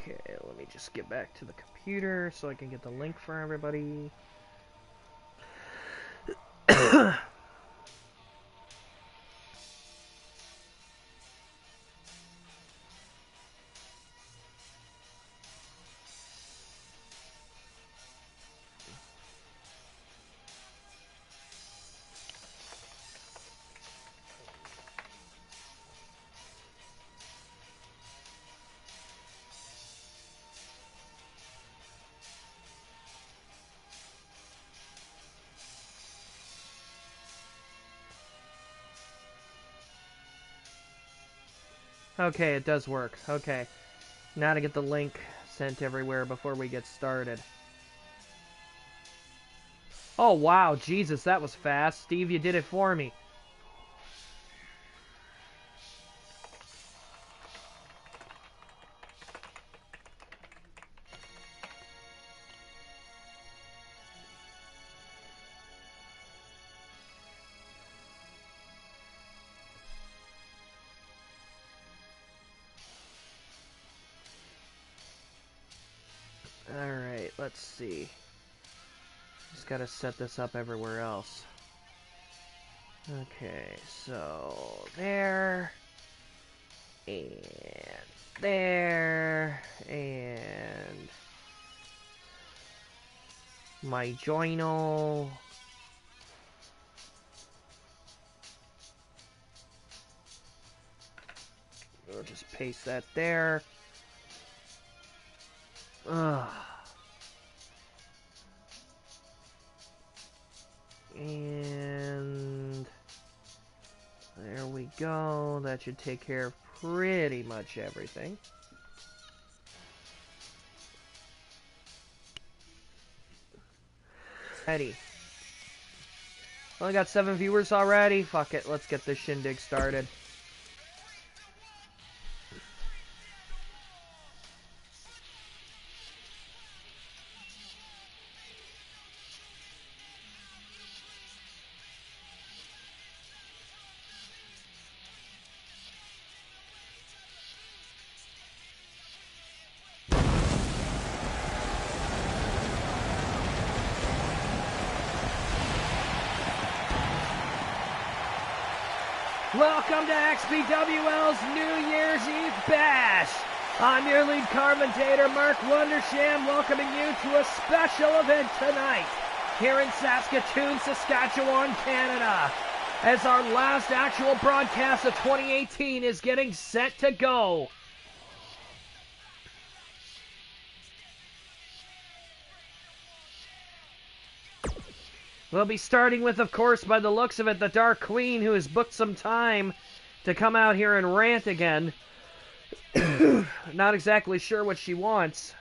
Okay, let me just get back to the computer so I can get the link for everybody. Okay, it does work. Okay. Now to get the link sent everywhere before we get started. Oh, wow. Jesus, that was fast. Steve, you did it for me. Alright, let's see. Just gotta set this up everywhere else. Okay, so there, and there, and my journal. We'll just paste that there. Ugh. And there we go. That should take care of pretty much everything. Ready. Only got 7 viewers already. Fuck it. Let's get this shindig started. Welcome to XPWL's New Year's Eve Bash! I'm your lead commentator, Mark Wondersham, welcoming you to a special event tonight here in Saskatoon, Saskatchewan, Canada, as our last actual broadcast of 2018 is getting set to go. We'll be starting with, of course, by the looks of it, the Dark Queen, who has booked some time to come out here and rant again. Not exactly sure what she wants.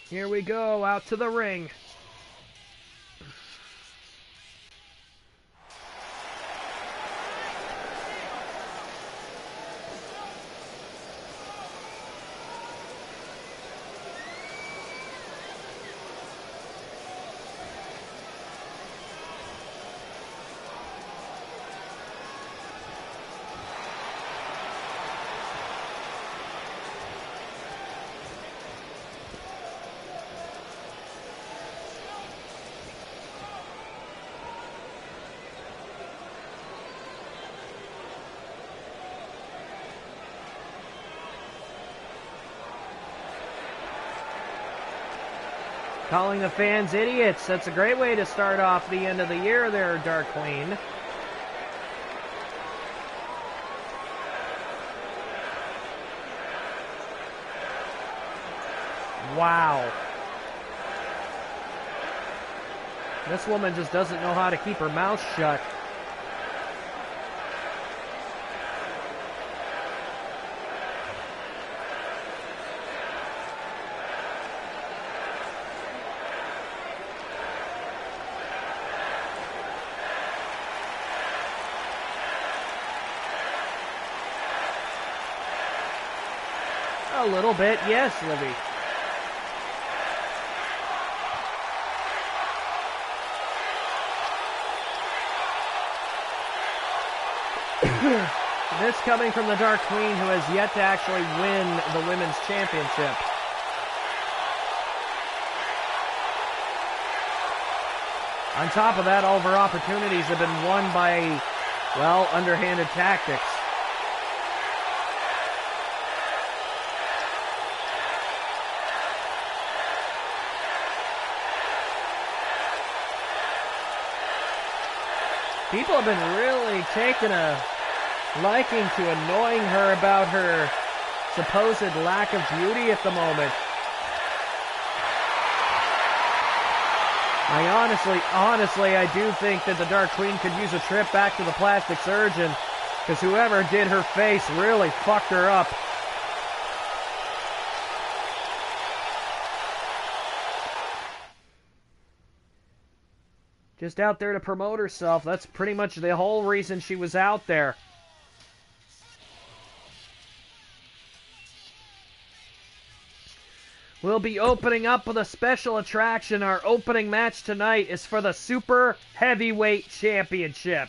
Here we go, out to the ring. Calling the fans idiots. That's a great way to start off the end of the year there, Dark Queen. Wow. This woman just doesn't know how to keep her mouth shut. A little bit, yes, Livy. This coming from the Dark Queen, who has yet to actually win the Women's Championship. On top of that, all of her opportunities have been won by, well, underhanded tactics. People have been really taking a liking to annoying her about her supposed lack of beauty at the moment. Honestly, I do think that the Dark Queen could use a trip back to the plastic surgeon, because whoever did her face really fucked her up. Just out there to promote herself. That's pretty much the whole reason she was out there. We'll be opening up with a special attraction. Our opening match tonight is for the Super Heavyweight Championship.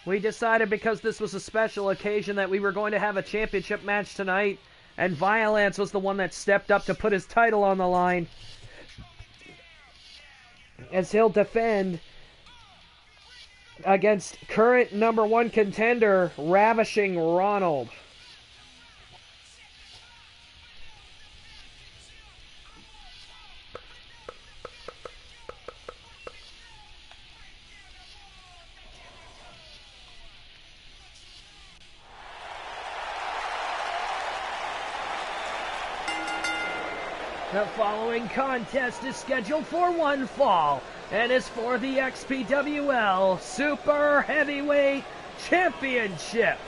We decided, because this was a special occasion, that we were going to have a championship match tonight, and Violence was the one that stepped up to put his title on the line, as he'll defend against current #1 contender, Ravishing Ronald. The following contest is scheduled for one fall and is for the XPWL Super Heavyweight Championship.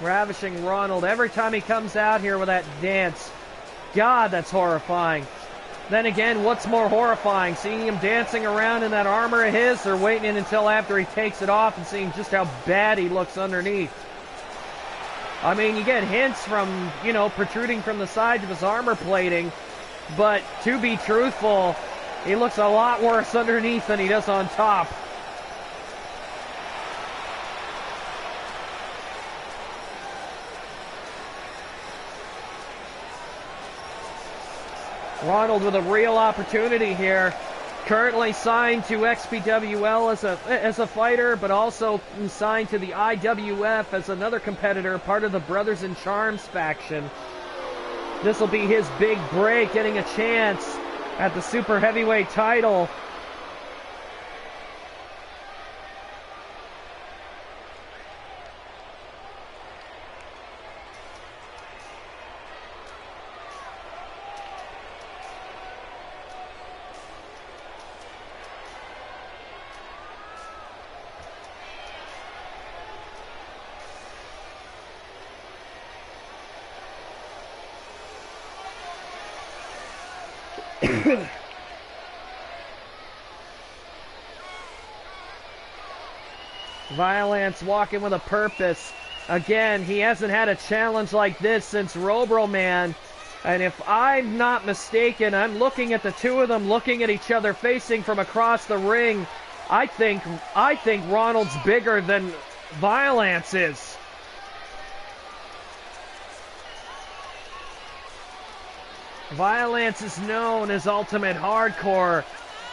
Ravishing Ronald, every time he comes out here with that dance, God, that's horrifying. Then again, what's more horrifying, seeing him dancing around in that armor of his, or waiting until after he takes it off and seeing just how bad he looks underneath? I mean, you get hints from, you know, protruding from the sides of his armor plating, but to be truthful, he looks a lot worse underneath than he does on top. Ronald with a real opportunity here. currently signed to XPWL as a fighter, but also signed to the IWF as another competitor, part of the Brothers in Charms faction. This will be his big break, getting a chance at the Super Heavyweight title. Violence walking with a purpose. Again, he hasn't had a challenge like this since Robro Man. And if I'm not mistaken, I'm looking at the two of them looking at each other facing from across the ring. I think Ronald's bigger than Violence is. Violence is known as Ultimate Hardcore.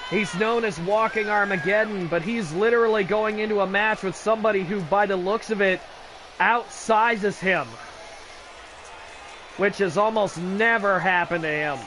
He's known as Walking Armageddon, but he's literally going into a match with somebody who, by the looks of it, outsizes him, which has almost never happened to him.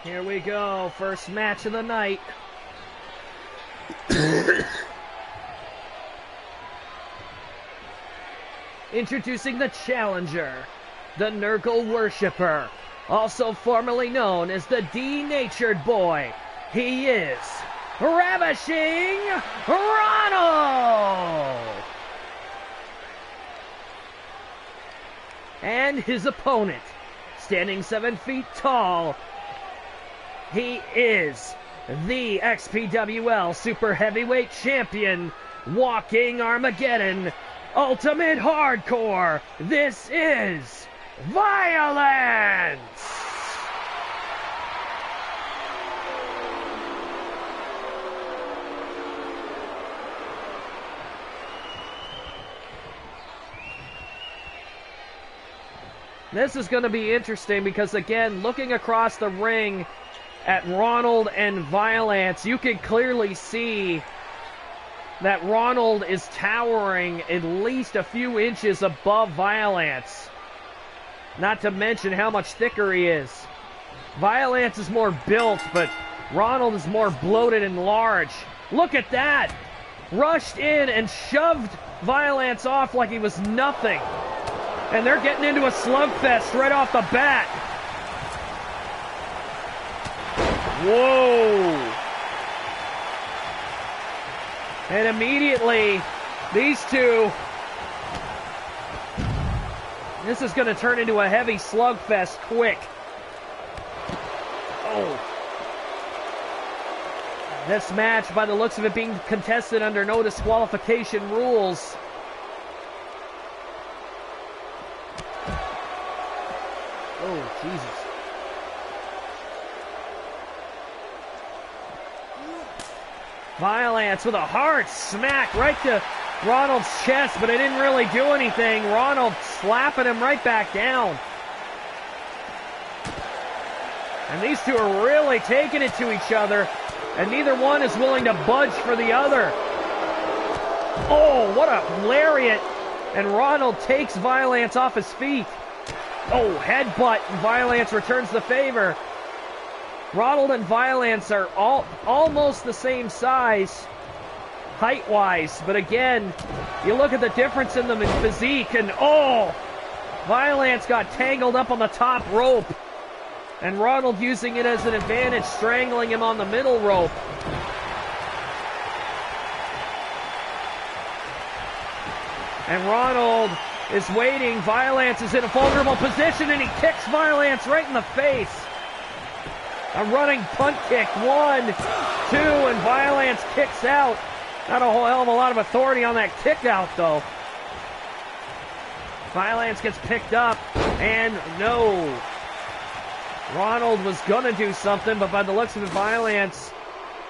Here we go, first match of the night. Introducing the challenger, the Nurgle Worshipper, also formerly known as the Denatured Boy. He is Ravishing Ronald! And his opponent, standing 7 feet tall, he is the XPWL Super Heavyweight Champion, Walking Armageddon, Ultimate Hardcore. This is Violence! This is going to be interesting because, again, looking across the ring at Ronald and Violence, you can clearly see that Ronald is towering at least a few inches above Violence. Not to mention how much thicker he is. Violence is more built, but Ronald is more bloated and large. Look at that! Rushed in and shoved Violence off like he was nothing. And they're getting into a slugfest right off the bat. Whoa! And immediately, these two, this is going to turn into a heavy slugfest quick. Oh. This match, by the looks of it, being contested under no disqualification rules. Oh, Jesus. Violence with a hard smack right to Ronald's chest, but it didn't really do anything. Ronald slapping him right back down. And these two are really taking it to each other, and neither one is willing to budge for the other. Oh, what a lariat. And Ronald takes Violence off his feet. Oh, headbutt, and Violence returns the favor. Ronald and Violence are almost the same size, height-wise, but again, you look at the difference in them in physique, and oh, Violence got tangled up on the top rope, and Ronald using it as an advantage, strangling him on the middle rope. And Ronald is waiting. Violence is in a vulnerable position, and he kicks Violence right in the face. A running punt kick. 1, 2, and Violence kicks out. Not a whole hell of a lot of authority on that kick out, though. Violence gets picked up, and no. Ronald was going to do something, but by the looks of it, Violence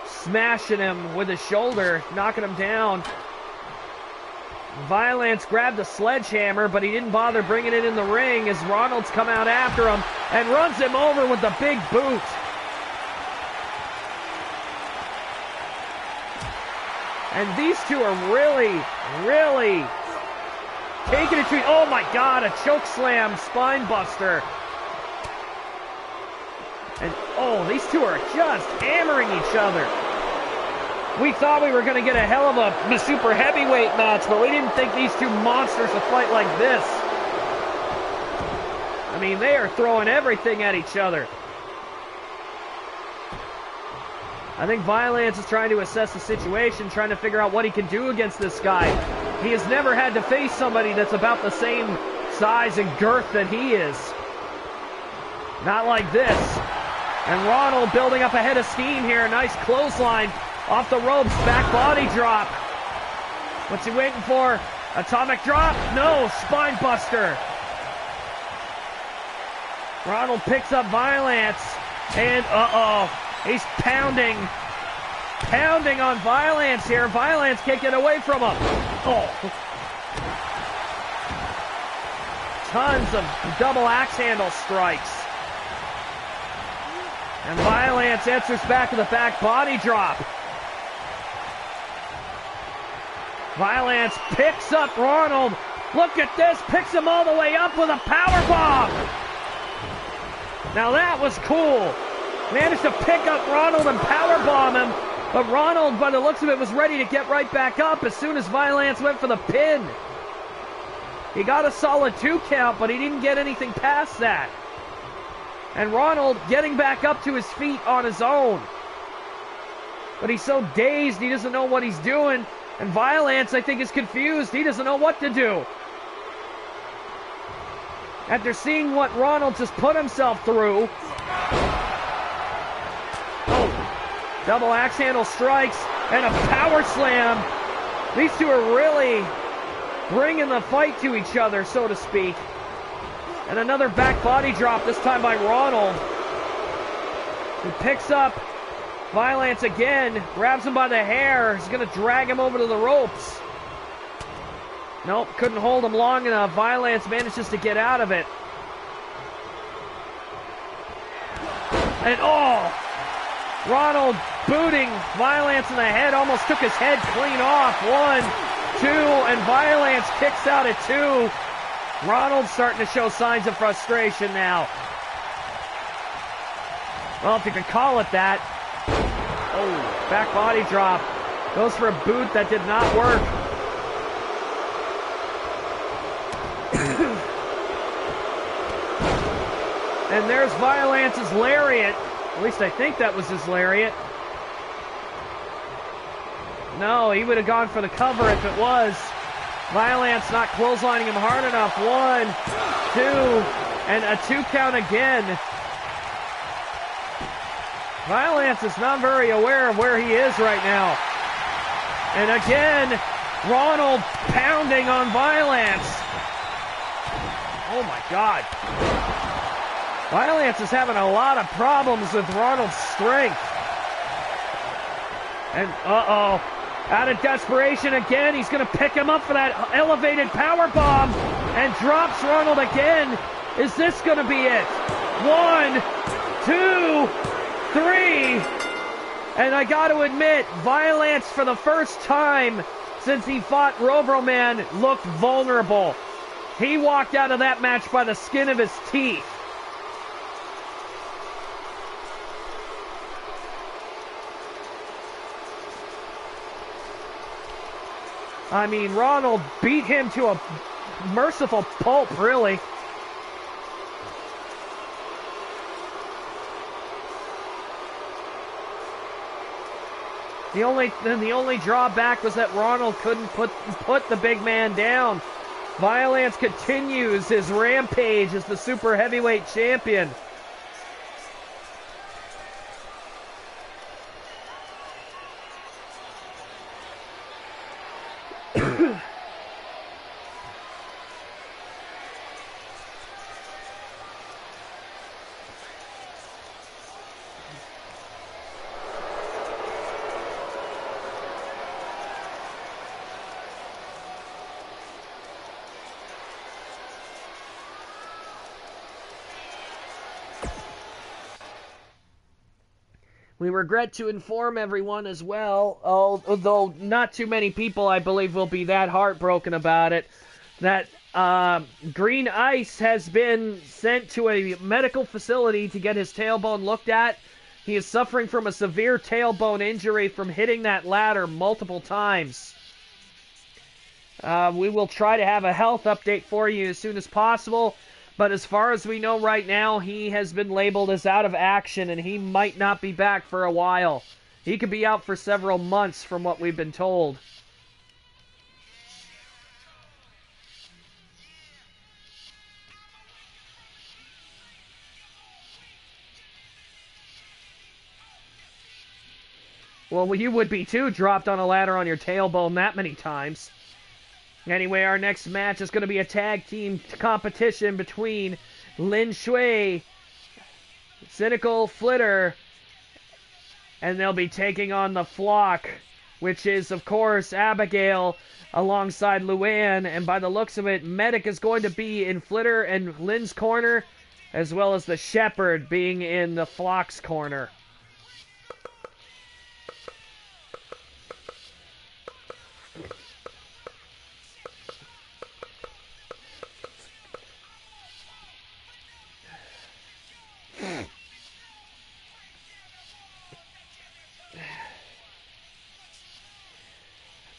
smashing him with his shoulder, knocking him down. Violence grabbed the sledgehammer, but he didn't bother bringing it in the ring as Ronald's come out after him and runs him over with the big boot. And these two are really taking it to... Oh my God, a choke slam spine buster. And oh, these two are just hammering each other. We thought we were going to get a hell of a super heavyweight match, but we didn't think these two monsters would fight like this. I mean, they are throwing everything at each other. I think Violence is trying to assess the situation, trying to figure out what he can do against this guy. He has never had to face somebody that's about the same size and girth that he is. Not like this. And Ronald building up a head of steam here. Nice clothesline. Off the ropes, back body drop. What's he waiting for? Atomic drop? No, spine buster. Ronald picks up Violence, and he's pounding on Violence here. Violence can't get away from him. Oh. Tons of double axe handle strikes. And Violence answers back with a back body drop. Violence picks up Ronald. Look at this. Picks him all the way up with a power bomb. Now that was cool. Managed to pick up Ronald and power bomb him. But Ronald, by the looks of it, was ready to get right back up as soon as Violence went for the pin. He got a solid 2 count, but he didn't get anything past that. And Ronald getting back up to his feet on his own. But he's so dazed, he doesn't know what he's doing. And Violence, I think, is confused. He doesn't know what to do. After seeing what Ronald just put himself through. Oh, double axe handle strikes and a power slam. These two are really bringing the fight to each other, so to speak. And another back body drop, this time by Ronald. He picks up Violence again, grabs him by the hair. He's going to drag him over to the ropes. Nope, couldn't hold him long enough. Violence manages to get out of it. And oh! Ronald booting Violence in the head, almost took his head clean off. 1, 2, and Violence kicks out at 2. Ronald's starting to show signs of frustration now. Well, if you could call it that. Oh, back body drop. Goes for a boot that did not work. And there's Violence's lariat. At least I think that was his lariat. No, he would have gone for the cover if it was. Violence not clotheslining him hard enough. 1, 2, and a 2 count again. Violence is not very aware of where he is right now. And again, Ronald pounding on Violence. Oh my God. Violence is having a lot of problems with Ronald's strength. And out of desperation again, he's going to pick him up for that elevated power bomb and drops Ronald again. Is this going to be it? 1, 2, 3, and I got to admit, Violence for the first time since he fought Roverman looked vulnerable. He walked out of that match by the skin of his teeth. I mean, Ronald beat him to a merciful pulp, really. The only drawback was that Ronald couldn't put the big man down. Violence continues his rampage as the super heavyweight champion. We regret to inform everyone as well, although not too many people, I believe, will be that heartbroken about it, that Green Ice has been sent to a medical facility to get his tailbone looked at. He is suffering from a severe tailbone injury from hitting that ladder multiple times. We will try to have a health update for you as soon as possible. But as far as we know right now, he has been labeled as out of action, and he might not be back for a while. He could be out for several months from what we've been told. Well, you would be too, dropped on a ladder on your tailbone that many times. Anyway, our next match is going to be a tag team competition between Lin Shui, Cynical Flitter, and they'll be taking on the Flock, which is, of course, Abigail alongside Luann. And by the looks of it, Medic is going to be in Flitter and Lin's corner, as well as the Shepherd being in the Flock's corner.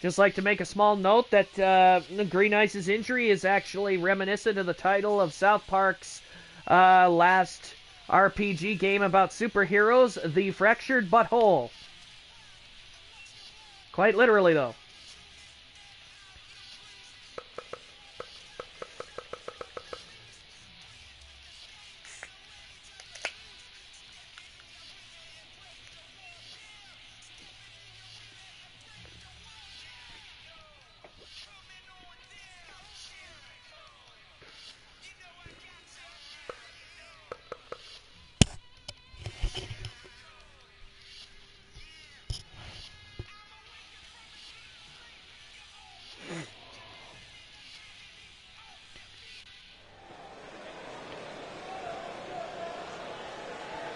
Just like to make a small note that Green Ice's injury is actually reminiscent of the title of South Park's last RPG game about superheroes, The Fractured Butthole. Quite literally, though.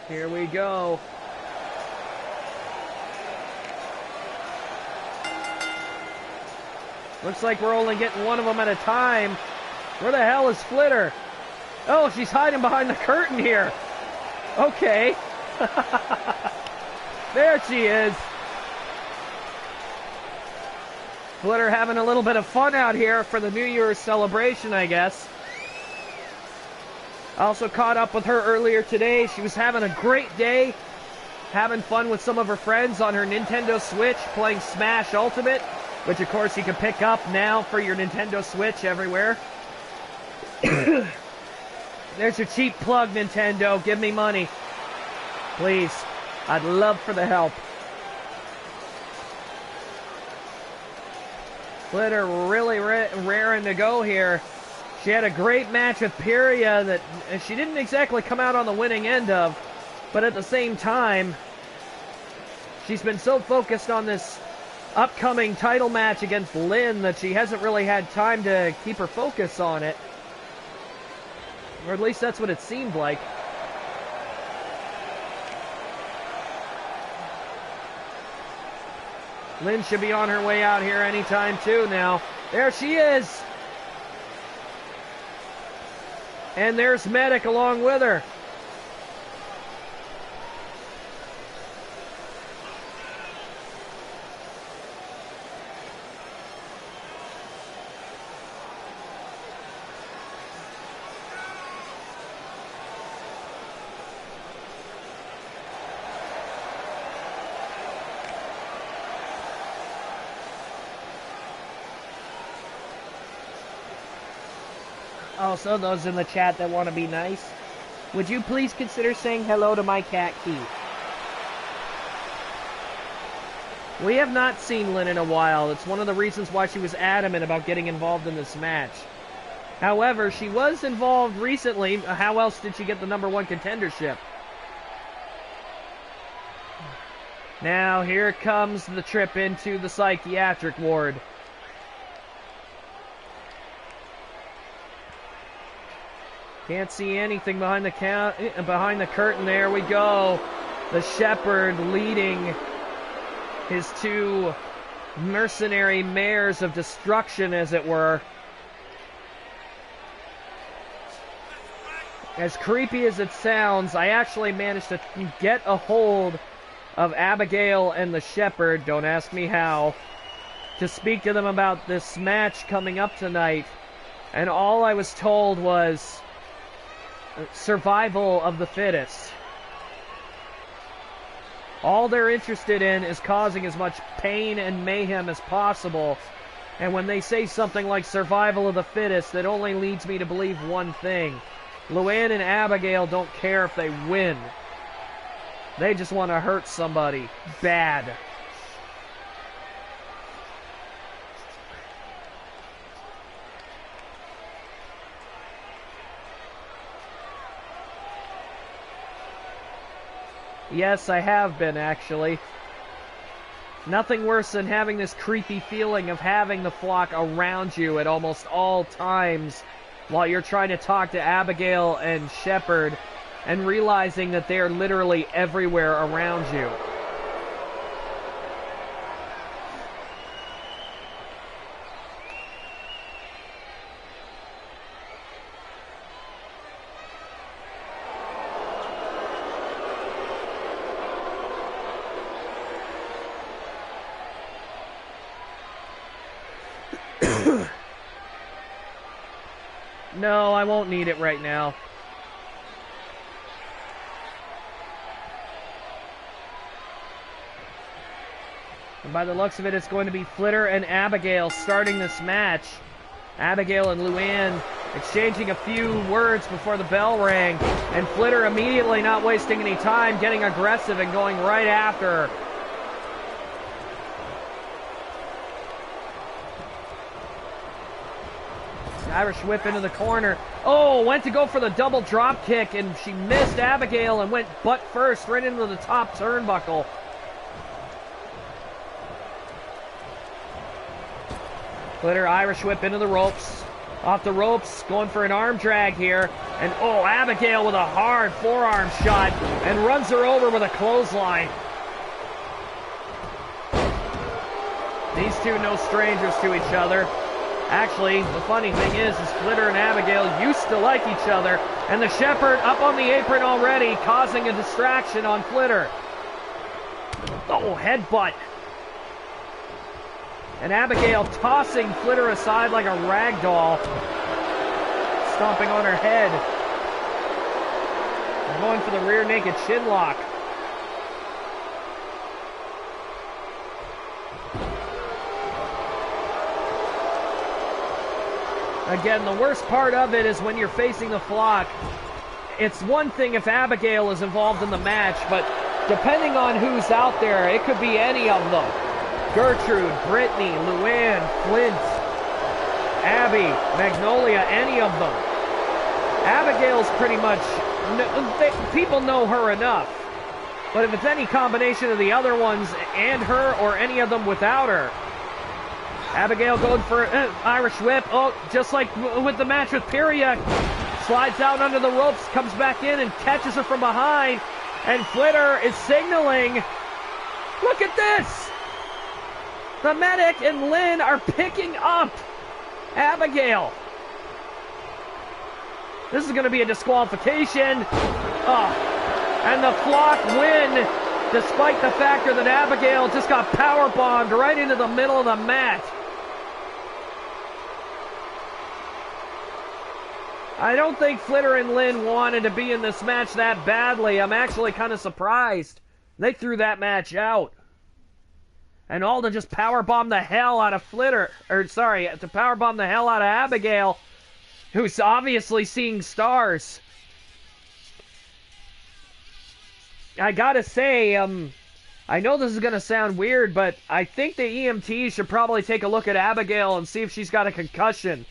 Here we go. Looks like we're only getting one of them at a time. Where the hell is Flitter? Oh, she's hiding behind the curtain here. Okay. There she is. Flitter having a little bit of fun out here for the New Year's celebration, I guess. I also caught up with her earlier today. She was having a great day, having fun with some of her friends on her Nintendo Switch, playing Smash Ultimate, which of course you can pick up now for your Nintendo Switch everywhere. There's your cheap plug, Nintendo. Give me money. Please. I'd love for the help. Flitter really raring to go here. She had a great match with Pyria that she didn't exactly come out on the winning end of, but at the same time, she's been so focused on this upcoming title match against Lynn that she hasn't really had time to keep her focus on it. Or at least that's what it seemed like. Lynn should be on her way out here anytime too now. There she is! And there's Medic along with her. Also, those in the chat that want to be nice, would you please consider saying hello to my cat, Key? We have not seen Lynn in a while. It's one of the reasons why she was adamant about getting involved in this match. However, she was involved recently. How else did she get the #1 contendership? Now, here comes the trip into the psychiatric ward. Can't see anything behind the curtain. There we go. The Shepherd leading his 2 mercenary mares of destruction, as it were. As creepy as it sounds, I actually managed to get a hold of Abigail and the Shepherd, don't ask me how, to speak to them about this match coming up tonight. And all I was told was survival of the fittest. All they're interested in is causing as much pain and mayhem as possible. And when they say something like survival of the fittest, it only leads me to believe one thing. Luann and Abigail don't care if they win. They just want to hurt somebody bad. Yes, I have been, actually. Nothing worse than having this creepy feeling of having the flock around you at almost all times while you're trying to talk to Abigail and Shepherd, and realizing that they're literally everywhere around you. No, I won't need it right now. And by the looks of it, it's going to be Flitter and Abigail starting this match. Abigail and Luann exchanging a few words before the bell rang, and Flitter immediately, not wasting any time, getting aggressive and going right after her. Irish whip into the corner. Oh, went to go for the double drop kick, and she missed Abigail and went butt first right into the top turnbuckle. Flitter, Irish whip into the ropes. Off the ropes, going for an arm drag here. And oh, Abigail with a hard forearm shot and runs her over with a clothesline. These two no strangers to each other. Actually, the funny thing is Flitter and Abigail used to like each other, and the Shepherd up on the apron already, causing a distraction on Flitter. Oh, headbutt. And Abigail tossing Flitter aside like a rag doll, stomping on her head. And going for the rear naked chin lock. Again, the worst part of it is when you're facing the flock. It's one thing if Abigail is involved in the match, but depending on who's out there, it could be any of them. Gertrude, Brittany, Luann, Flint, Abby, Magnolia, any of them. Abigail's pretty much, people know her enough. But if it's any combination of the other ones and her, or any of them without her. Abigail going for Irish whip. Oh, just like with the match with Piria. Slides out under the ropes, comes back in and catches her from behind. And Flitter is signaling. Look at this! The medic and Lynn are picking up Abigail. This is going to be a disqualification. Oh, and the flock win, despite the factor that Abigail just got powerbombed right into the middle of the mat. I don't think Flitter and Lynn wanted to be in this match that badly. I'm actually kind of surprised. They threw that match out. And all to just powerbomb the hell out of Flitter. Or, sorry, to powerbomb the hell out of Abigail, who's obviously seeing stars. I gotta say, I know this is going to sound weird, but I think the EMT should probably take a look at Abigail and see if she's got a concussion.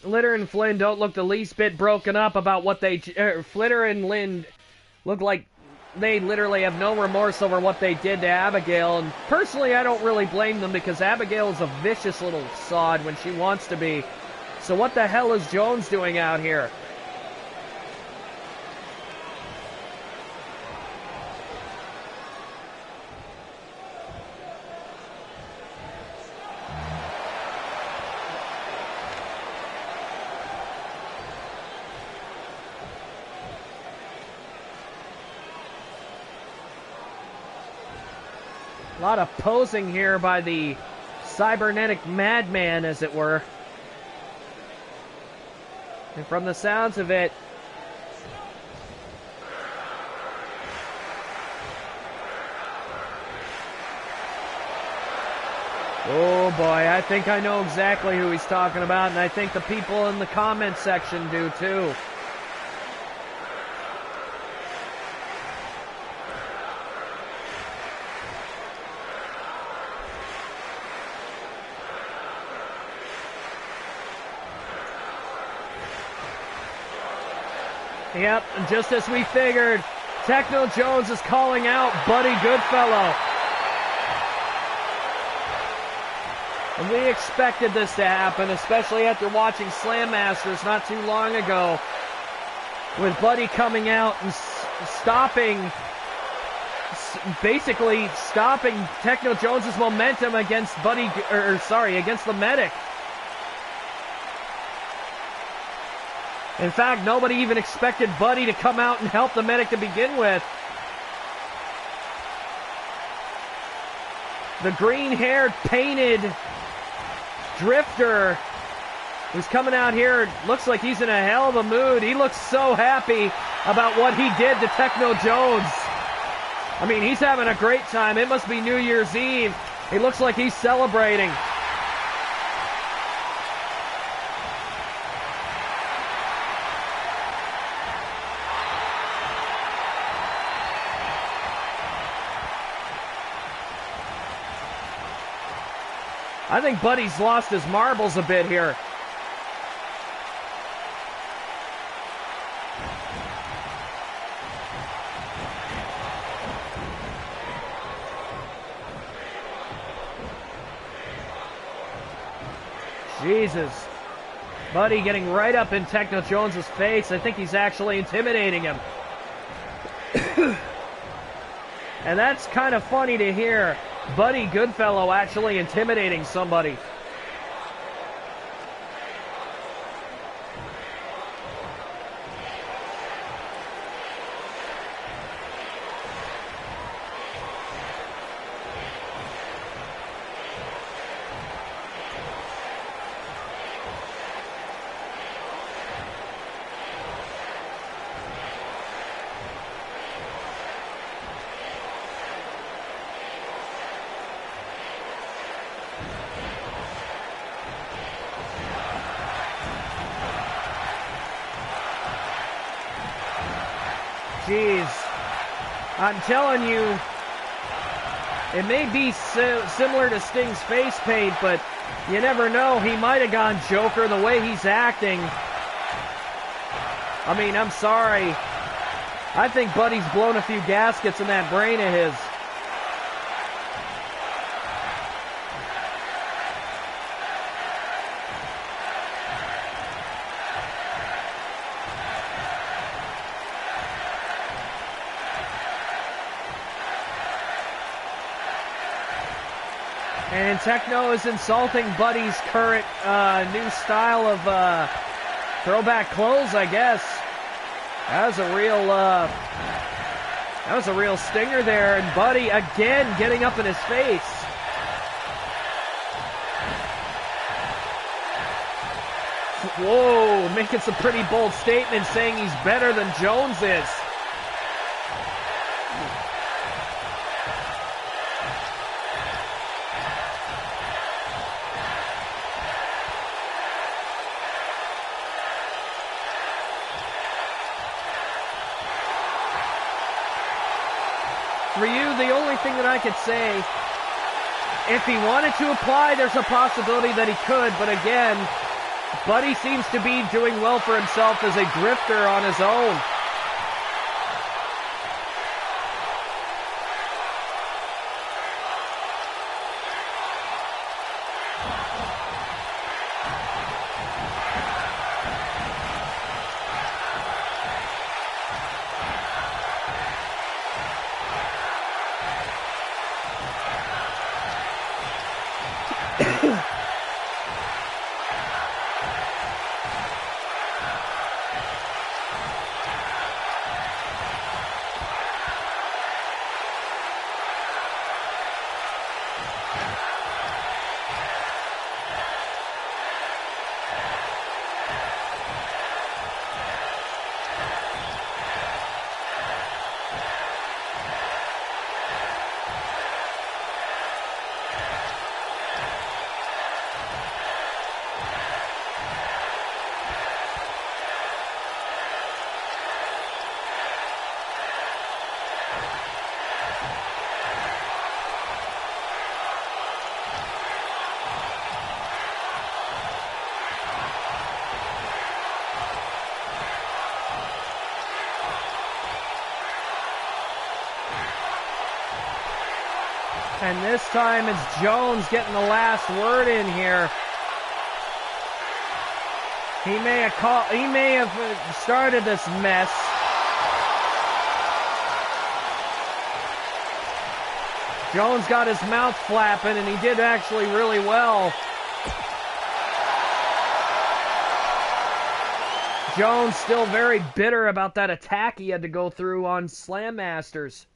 Flitter and Flynn don't look the least bit broken up about what they... Flitter and Lynn look like they literally have no remorse over what they did to Abigail. And personally, I don't really blame them because Abigail is a vicious little sod when she wants to be. So what the hell is Jones doing out here? A lot of posing here by the cybernetic madman, as it were. And from the sounds of it, oh boy, I think I know exactly who he's talking about, and I think the people in the comment section do too. Yep, and just as we figured, Techno Jones is calling out Buddy Goodfellow. And we expected this to happen, especially after watching Slam Masters not too long ago, with Buddy coming out and basically stopping Techno Jones's momentum against against the Medic. In fact, nobody even expected Buddy to come out and help the Medic to begin with. The green-haired, painted Drifter who's coming out here, looks like he's in a hell of a mood. He looks so happy about what he did to Techno Jones. I mean, he's having a great time. It must be New Year's Eve. He looks like he's celebrating. I think Buddy's lost his marbles a bit here. Jesus. Buddy getting right up in Techno Jones's face. I think he's actually intimidating him. And that's kind of funny to hear. Buddy Goodfellow actually intimidating somebody. Jeez, I'm telling you, it may be similar to Sting's face paint, but you never know. He might have gone Joker the way he's acting. I mean, I'm sorry. I think Buddy's blown a few gaskets in that brain of his. And Techno is insulting Buddy's current new style of throwback clothes, I guess. That was a real stinger there, and Buddy again getting up in his face. Whoa, making some pretty bold statements saying he's better than Jones is. For you, the only thing that I could say, if he wanted to apply, there's a possibility that he could, but again, Buddy seems to be doing well for himself as a drifter on his own. And this time it's Jones getting the last word in here. He may have started this mess. Jones got his mouth flapping, and he did actually really well. Jones still very bitter about that attack he had to go through on Slam Masters.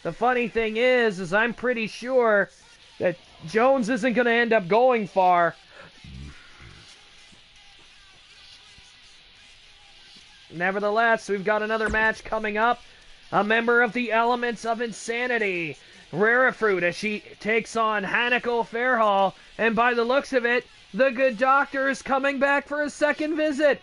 The funny thing is I'm pretty sure that Jones isn't going to end up going far. Nevertheless, we've got another match coming up. A member of the Elements of Insanity, Rare Fruit, as she takes on Hanako Fairhall. And by the looks of it, the Good Doctor is coming back for a second visit.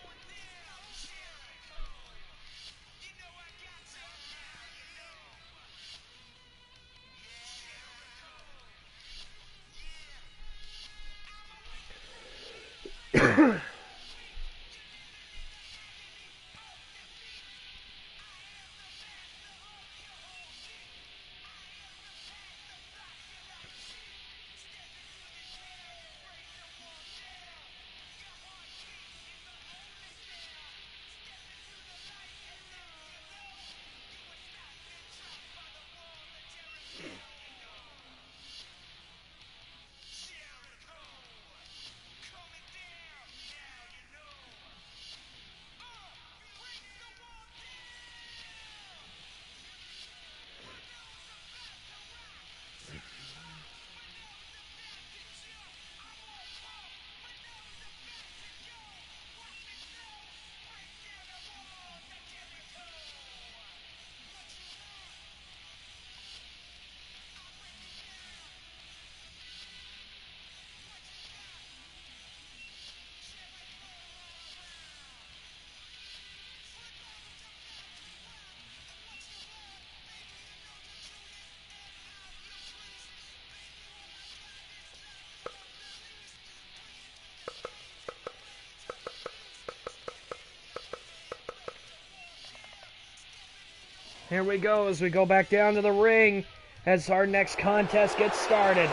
Here we go as we go back down to the ring as our next contest gets started.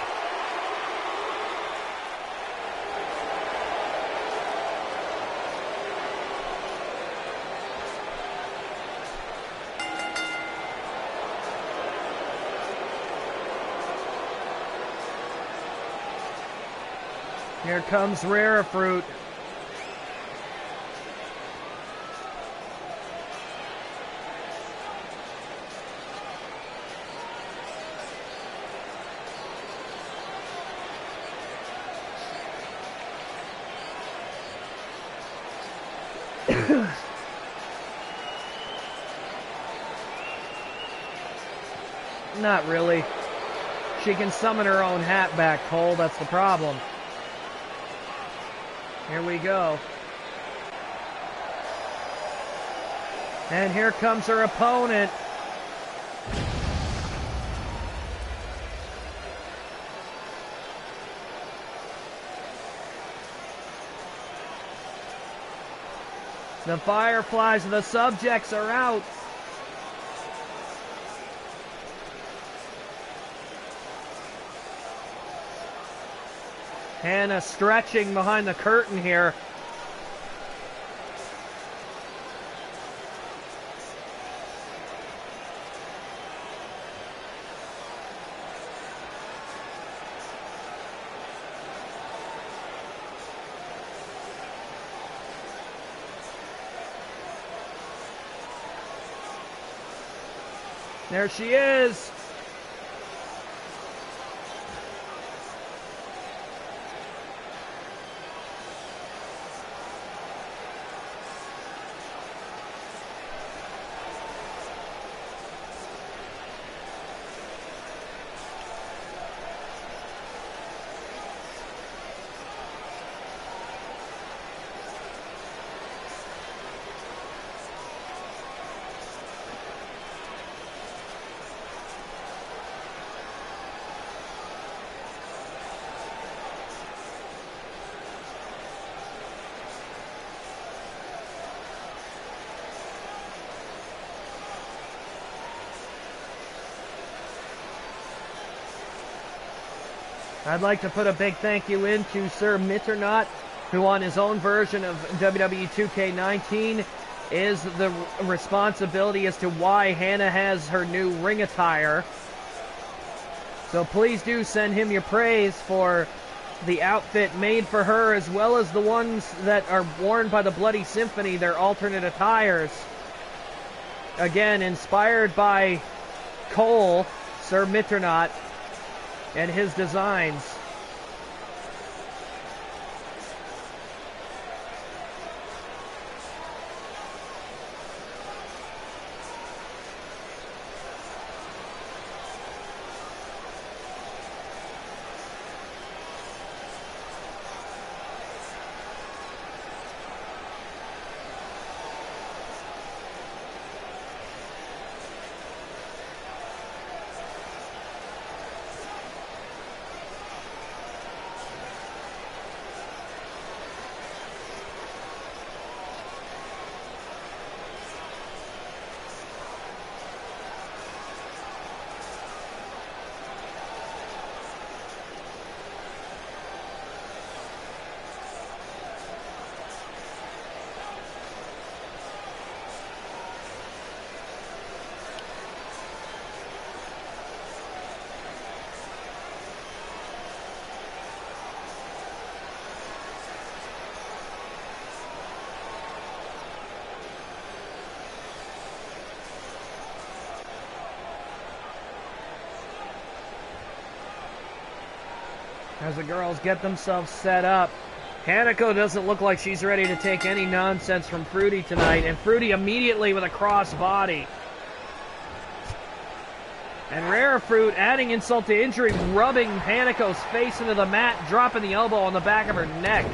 Here comes Rare Fruit. Not really. She can summon her own hat back, Cole. That's the problem. Here we go. And here comes her opponent. The Fireflies and the Subjects are out. Hannah stretching behind the curtain here. There she is. I'd like to put a big thank you in to Sir Mitternaut, who on his own version of WWE2K19 is the responsibility as to why Hannah has her new ring attire. So please do send him your praise for the outfit made for her, as well as the ones that are worn by the Bloody Symphony, their alternate attires. Again, inspired by Cole, Sir Mitternaut, and his designs. As the girls get themselves set up, Hanako doesn't look like she's ready to take any nonsense from Fruity tonight, and Fruity immediately with a cross body. And Rare Fruit adding insult to injury, rubbing Hanako's face into the mat, dropping the elbow on the back of her neck.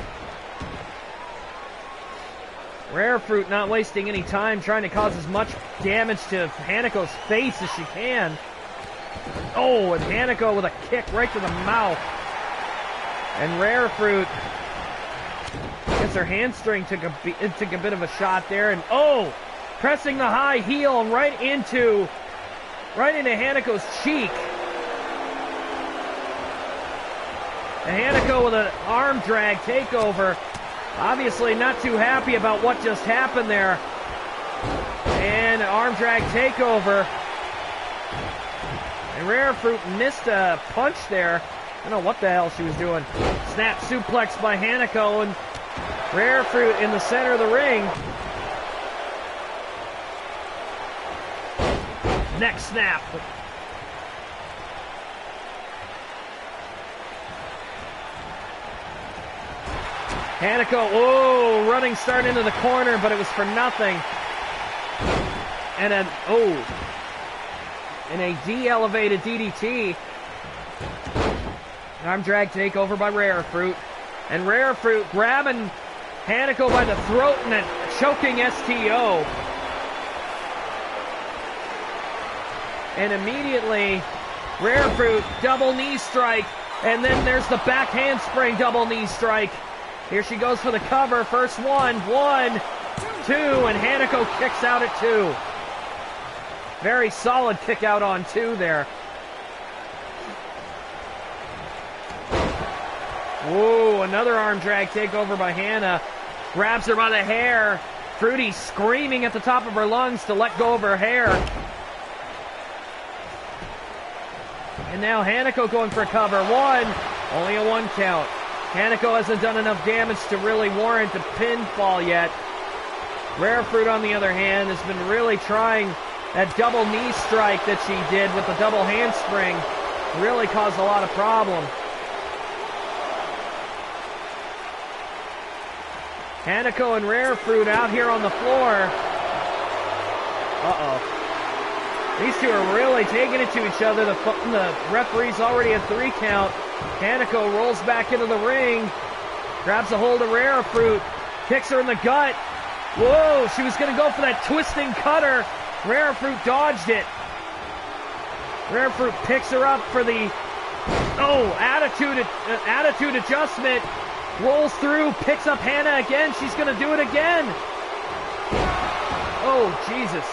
Rare Fruit not wasting any time, trying to cause as much damage to Hanako's face as she can. Oh, and Hanako with a kick right to the mouth. And Rare Fruit, I guess her hamstring took a bit of a shot there, and oh, pressing the high heel right into Hanako's cheek. And Hanako with an arm drag takeover, obviously not too happy about what just happened there. And arm drag takeover. And Rare Fruit missed a punch there. I don't know what the hell she was doing. Snap suplex by Hanako, and Rare Fruit in the center of the ring. Neck snap. Hanako, oh, running start into the corner, but it was for nothing. And a de-elevated DDT. Arm drag takeover by Rare Fruit. And Rare Fruit grabbing Hanako by the throat and a choking STO. And immediately, Rare Fruit, double knee strike. And then there's the back handspring double knee strike. Here she goes for the cover. First one, 1, 2, and Hanako kicks out at 2. Very solid kick out on 2 there. Whoa, another arm drag takeover by Hannah. Grabs her by the hair. Fruity screaming at the top of her lungs to let go of her hair. And now Hanako going for a cover. 1, only a 1 count. Hanako hasn't done enough damage to really warrant a pinfall yet. Rare Fruit, on the other hand, has been really trying that double knee strike that she did with the double handspring. Really caused a lot of problem. Hanako and Rare Fruit out here on the floor. Uh-oh. These two are really taking it to each other. The referee's already at 3 count. Hanako rolls back into the ring. Grabs a hold of Rare Fruit. Kicks her in the gut. Whoa, she was going to go for that twisting cutter. Rare Fruit dodged it. Rare Fruit picks her up for the attitude adjustment. Rolls through, picks up Hannah again. She's going to do it again. Oh, Jesus.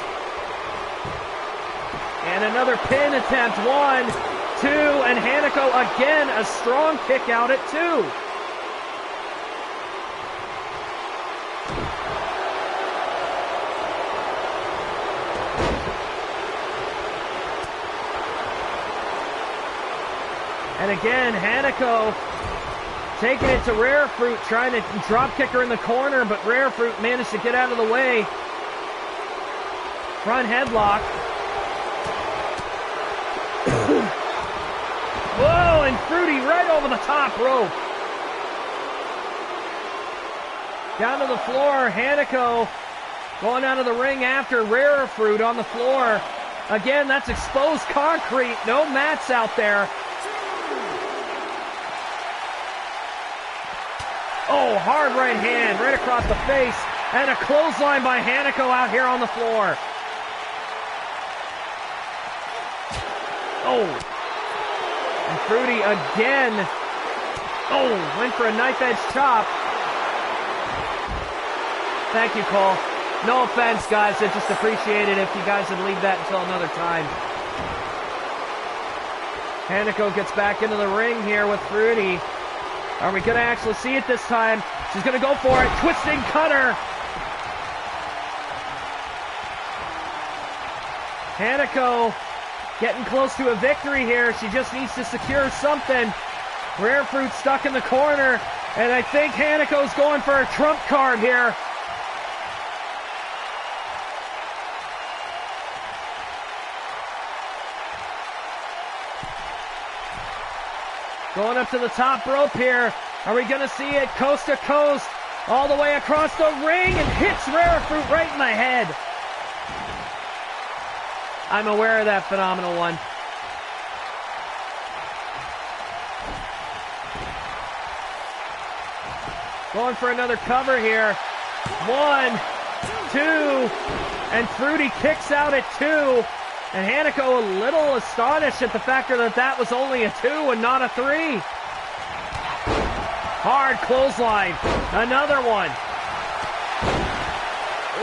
And another pin attempt. 1, 2, and Hanako again, a strong kick out at 2. And again, Hanako taking it to Rare Fruit, trying to drop kick her in the corner, but Rare Fruit managed to get out of the way. Front headlock. Whoa, and Fruity right over the top rope. Down to the floor, Hanako going out of the ring after Rare Fruit on the floor. Again, that's exposed concrete, no mats out there. Oh, hard right hand right across the face, and a clothesline by Hanako out here on the floor. Oh, and Fruity again. Oh, went for a knife edge chop. Thank you, Cole. No offense, guys. I just appreciate it if you guys would leave that until another time. Hanako gets back into the ring here with Fruity. Are we going to actually see it this time? She's going to go for it. Twisting cutter. Hanako getting close to a victory here. She just needs to secure something. Rare Fruit stuck in the corner. And I think Hanako's going for a trump card here. Going up to the top rope here. Are we going to see it coast to coast all the way across the ring and hits Rare Fruit right in the head? I'm aware of that phenomenal one. Going for another cover here. 1, 2, and Fruity kicks out at 2. And Hanako a little astonished at the fact that that was only a 2 and not a 3. Hard clothesline. Another one.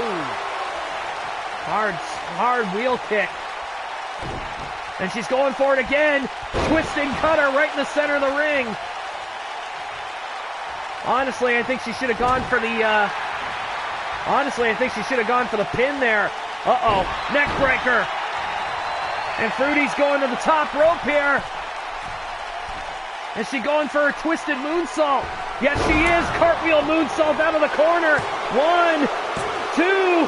Ooh. Hard wheel kick. And she's going for it again. Twisting cutter right in the center of the ring. Honestly, I think she should have gone for the pin there. Uh-oh. Neck breaker. And Fruity's going to the top rope here. Is she going for her twisted moonsault? Yes, she is. Cartwheel moonsault out of the corner. 1, 2,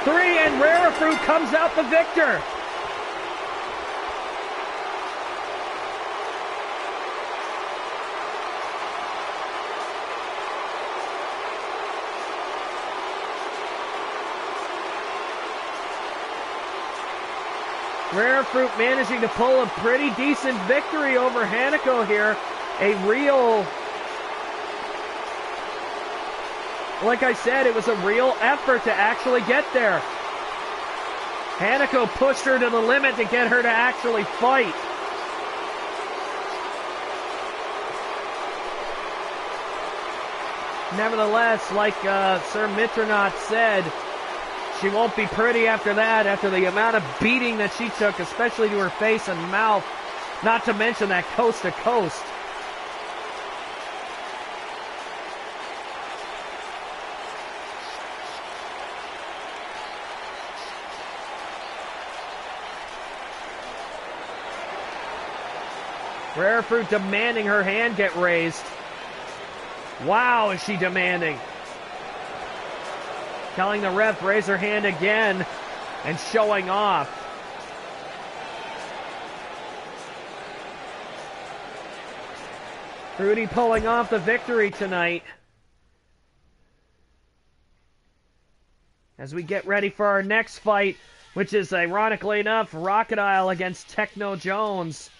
3, and Rare Fruit comes out the victor. Rare Fruit managing to pull a pretty decent victory over Hanako here. A real, like I said, it was a real effort to actually get there. Hanako pushed her to the limit to get her to actually fight. Nevertheless, like Sir Mitronaut said, she won't be pretty after that, after the amount of beating that she took, especially to her face and mouth, not to mention that coast to coast. Rare Fruit demanding her hand get raised. Wow, is she demanding. Telling the ref raise her hand again and showing off. Fruity pulling off the victory tonight. As we get ready for our next fight, which is, ironically enough, Rachidile against Techno Jones.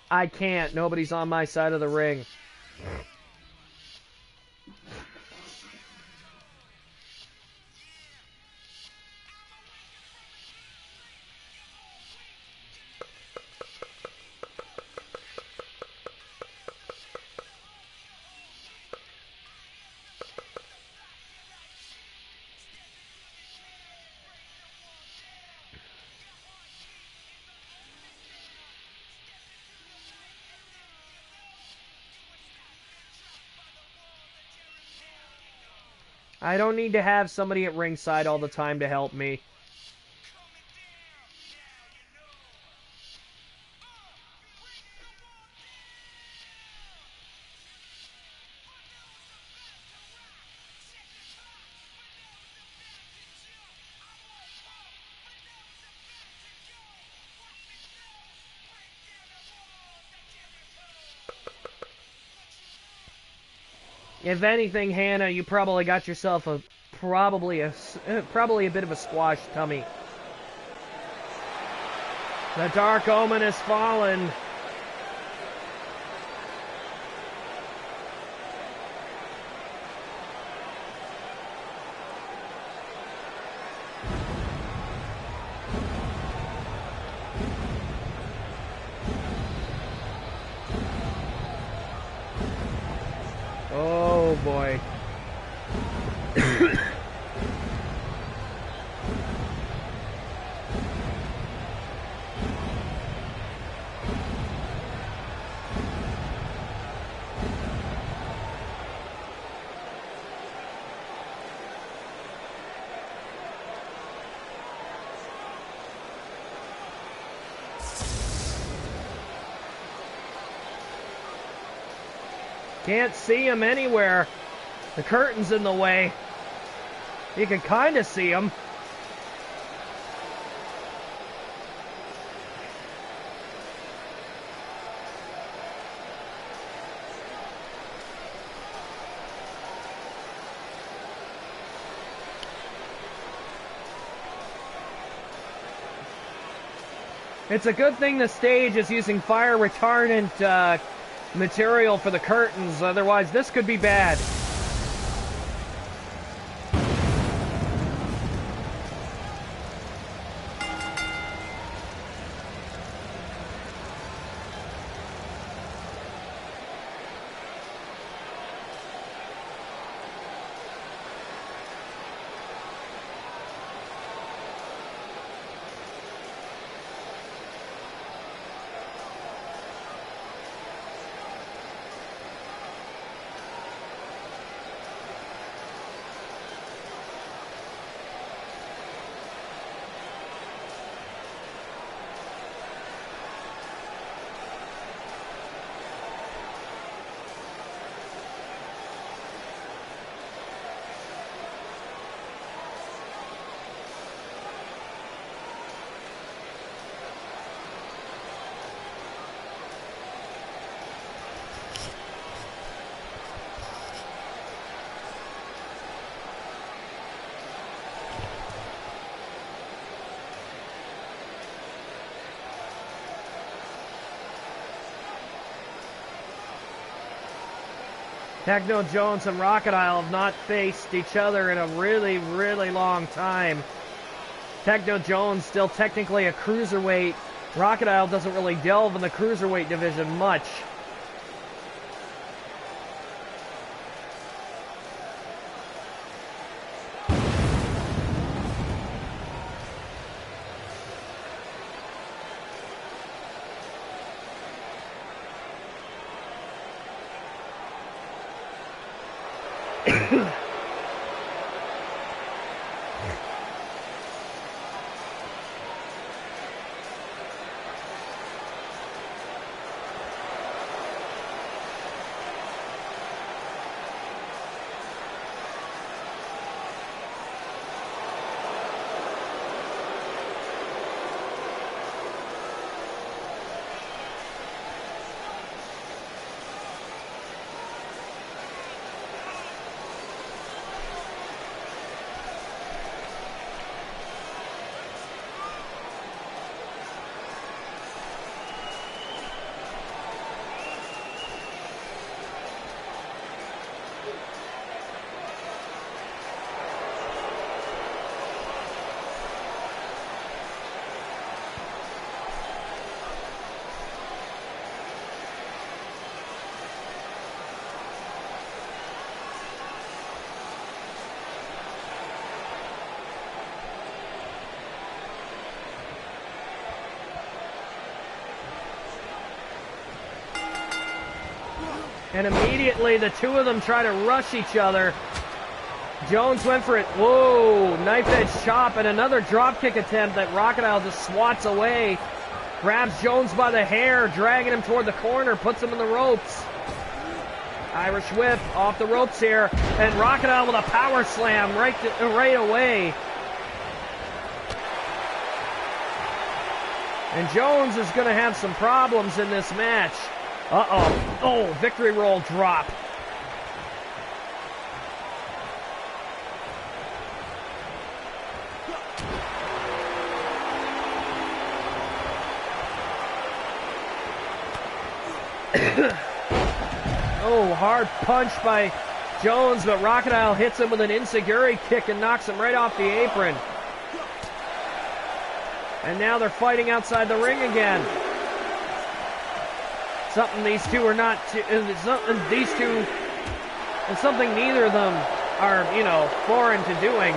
I can't. Nobody's on my side of the ring. I don't need to have somebody at ringside all the time to help me. If anything, Hannah, you probably got yourself probably a bit of a squash tummy. The Dark Omen has fallen. Oh boy. Can't see him anywhere. The curtain's in the way. You can kind of see him. It's a good thing the stage is using fire retardant material for the curtains, otherwise this could be bad. Techno Jones and Rachidile have not faced each other in a really, really long time. Techno Jones still technically a cruiserweight. Rachidile doesn't really delve in the cruiserweight division much. And immediately the two of them try to rush each other. Jones went for it. Whoa, knife edge chop and another drop kick attempt that Rachidile just swats away. Grabs Jones by the hair, dragging him toward the corner, puts him in the ropes. Irish whip off the ropes here, and Rachidile with a power slam right away. And Jones is going to have some problems in this match. Uh-oh. Oh, victory roll drop. Oh, hard punch by Jones, but Rachidile hits him with an enziguri kick and knocks him right off the apron. And now they're fighting outside the ring again. Something these two are not, these two, and something neither of them are, foreign to doing.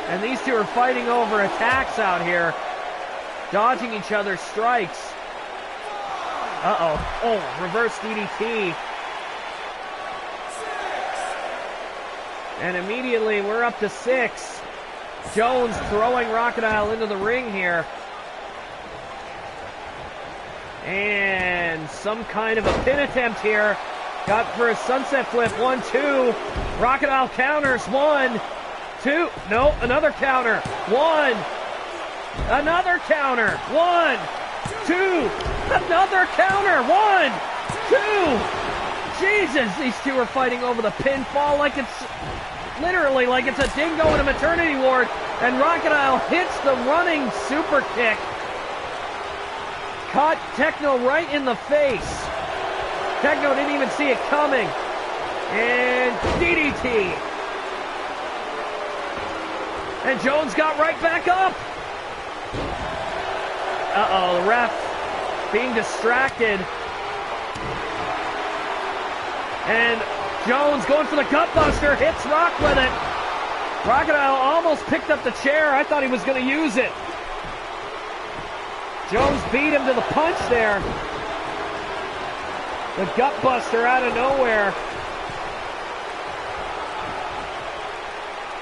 And these two are fighting over attacks out here, dodging each other's strikes. Uh-oh. Oh, reverse DDT. And immediately we're up to 6. Jones throwing Rachidile into the ring here. And some kind of a pin attempt here. Got for a sunset flip. 1, 2. Rachidile counters. 1, 2. No, another counter. 1. Another counter. 1, 2. Another counter. 1, 2. Jesus, these two are fighting over the pinfall like it's literally like it's a dingo in a maternity ward. And Rachidile hits the running super kick. Caught Techno right in the face. Techno didn't even see it coming. And DDT. And Jones got right back up. Uh-oh, the ref being distracted. And Jones going for the gutbuster, hits Rock with it. Rachidile almost picked up the chair. I thought he was going to use it. Jones beat him to the punch there. The gutbuster out of nowhere.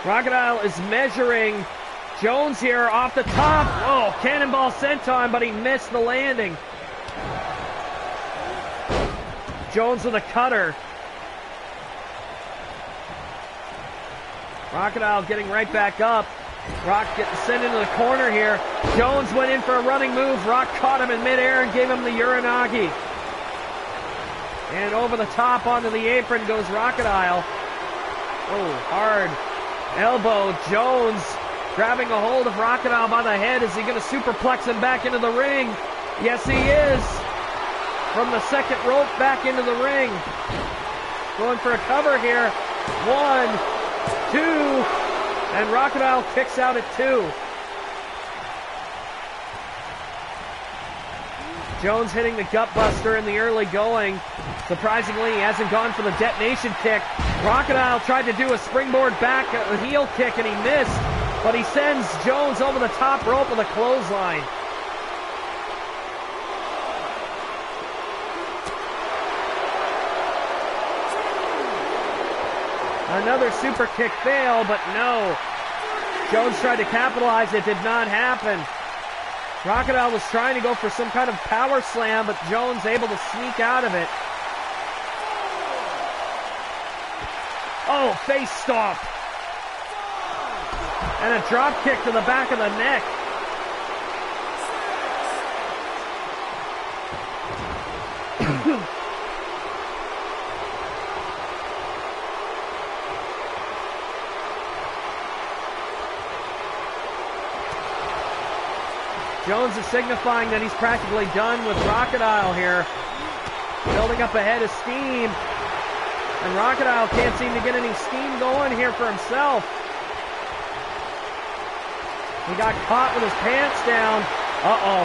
Rachidile is measuring Jones here off the top. Oh, cannonball senton, but he missed the landing. Jones with a cutter. Rachidile getting right back up. Rock getting sent into the corner here. Jones went in for a running move. Rock caught him in midair and gave him the Uranagi. And over the top onto the apron goes Rachidile. Oh, hard elbow. Jones grabbing a hold of Rachidile by the head. Is he going to superplex him back into the ring? Yes, he is. from the second rope back into the ring. Going for a cover here. 1, 2, and Rachidile kicks out at 2. Jones hitting the gut buster in the early going. Surprisingly, he hasn't gone for the detonation kick. Rachidile tried to do a springboard back heel kick and he missed, but he sends Jones over the top rope with a clothesline. Another super kick fail, but no. Jones tried to capitalize. It did not happen. Rachidile was trying to go for some kind of power slam, but Jones able to sneak out of it. Oh, face stomp. And a drop kick to the back of the neck. Jones is signifying that he's practically done with Rachidile here. Building up a head of steam. And Rachidile can't seem to get any steam going here for himself. He got caught with his pants down. Uh-oh.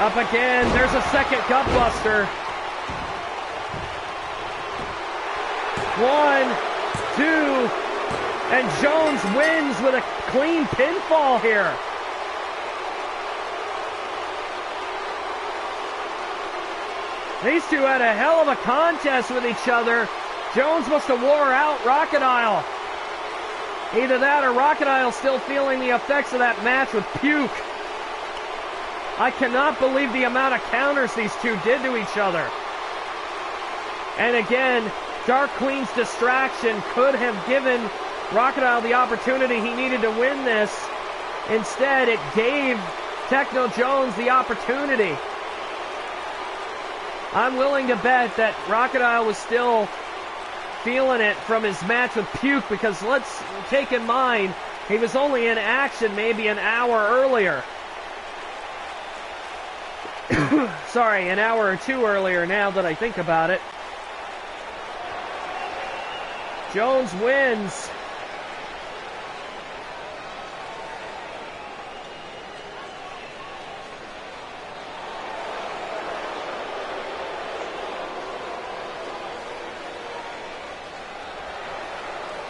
Up again. There's a second gut buster. 1, 2, and Jones wins with a clean pinfall here. These two had a hell of a contest with each other. Jones must have wore out Rachidile. Either that or Rachidile still feeling the effects of that match with puke. I cannot believe the amount of counters these two did to each other. And again, Dark Queen's distraction could have given Rachidile the opportunity he needed to win this. Instead, it gave Techno Jones the opportunity. I'm willing to bet that Rachidile was still feeling it from his match with puke, because let's take in mind, he was only in action maybe an hour earlier. Sorry, an hour or two earlier now that I think about it. Jones wins.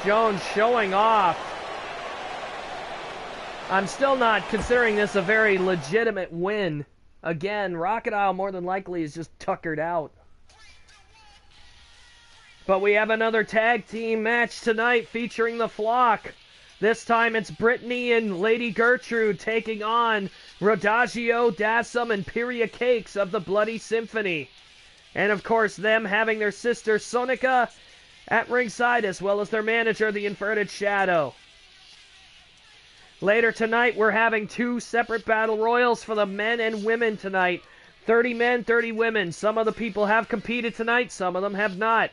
Jones showing off. I'm still not considering this a very legitimate win. Again, Rachidile more than likely is just tuckered out. But we have another tag team match tonight featuring the Flock. This time it's Brittany and Lady Gertrude taking on Rodagio, Dassum, and Pyria Cakes of the Bloody Symphony. And of course them having their sister Sonica at ringside, as well as their manager, the Inverted Shadow. Later tonight, we're having 2 separate battle royals for the men and women tonight. 30 men, 30 women. Some of the people have competed tonight, some of them have not.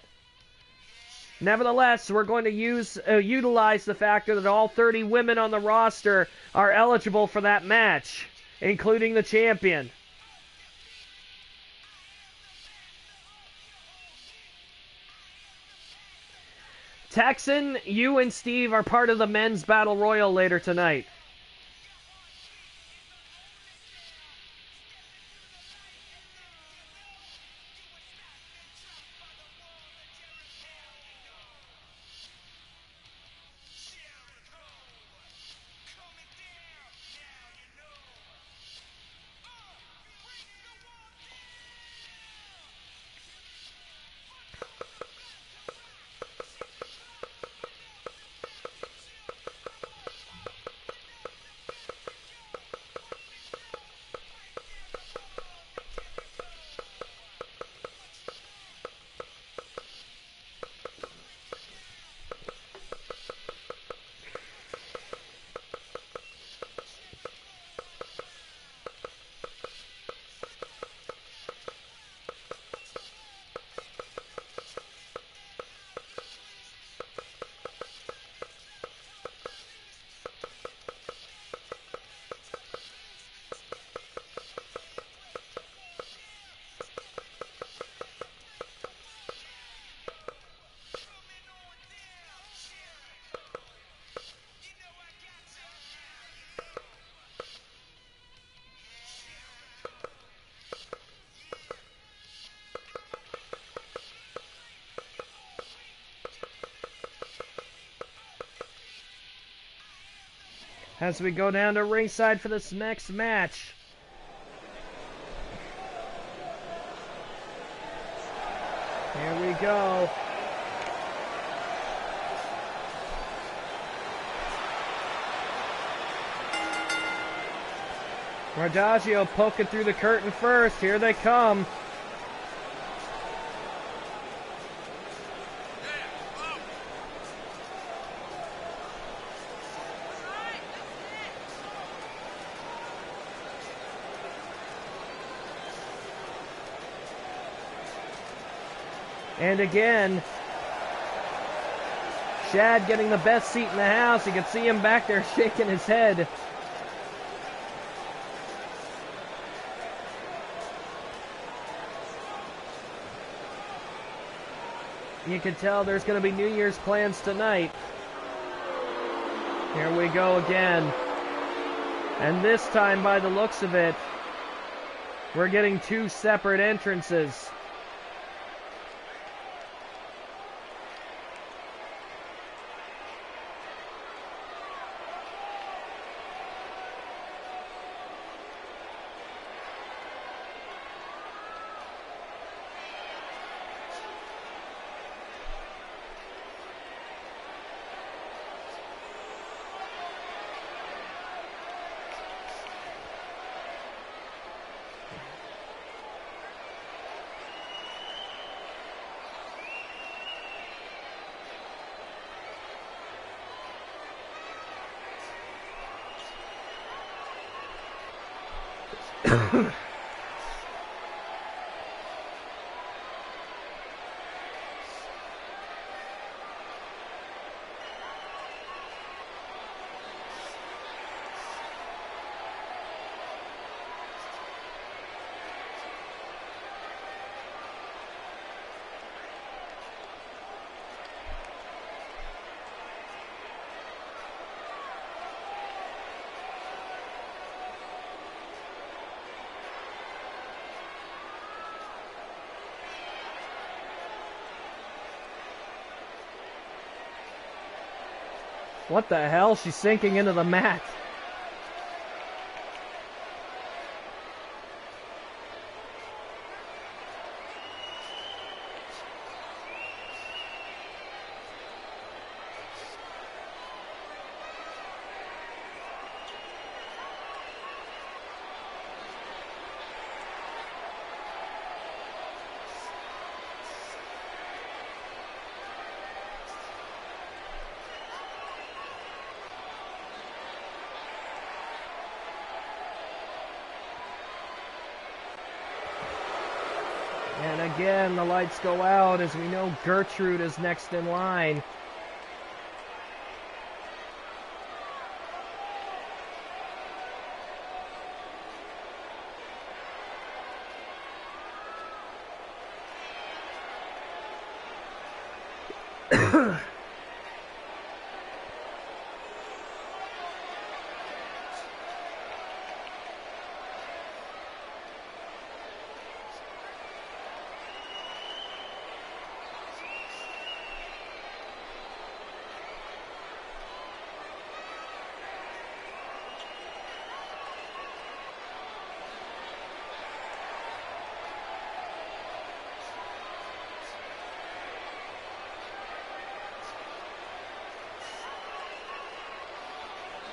Nevertheless, we're going to utilize the factor that all 30 women on the roster are eligible for that match, including the champion. Texan, you and Steve are part of the men's battle royal later tonight. as we go down to ringside for this next match. Here we go. Rachidile poking through the curtain first. Here they come. And again, Shad getting the best seat in the house. You can see him back there shaking his head. You can tell there's going to be New Year's plans tonight. Here we go again. And this time, by the looks of it, we're getting two separate entrances. What the hell? She's sinking into the mat. And again, the lights go out as we know Gertrude is next in line.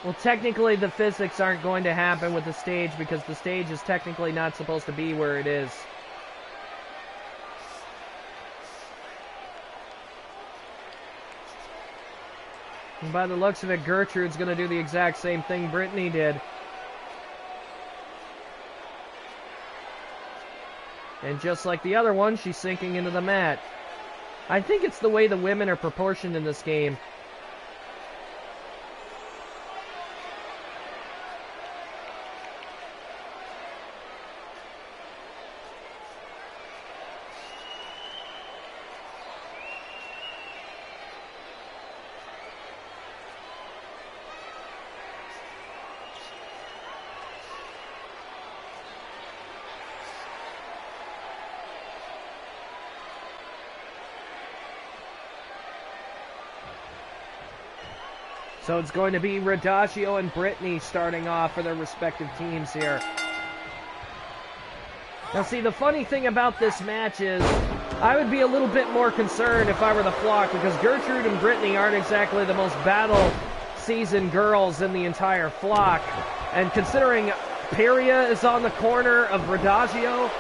Well, technically the physics aren't going to happen with the stage because the stage is technically not supposed to be where it is. And by the looks of it, Gertrude's going to do the exact same thing Brittany did. And just like the other one, she's sinking into the mat. I think it's the way the women are proportioned in this game. So it's going to be Rachidile and Brittany starting off for their respective teams here. Now see, the funny thing about this match is I would be a little bit more concerned if I were the flock, because Gertrude and Brittany aren't exactly the most battle-seasoned girls in the entire flock. And considering Peria is on the corner of Rachidile,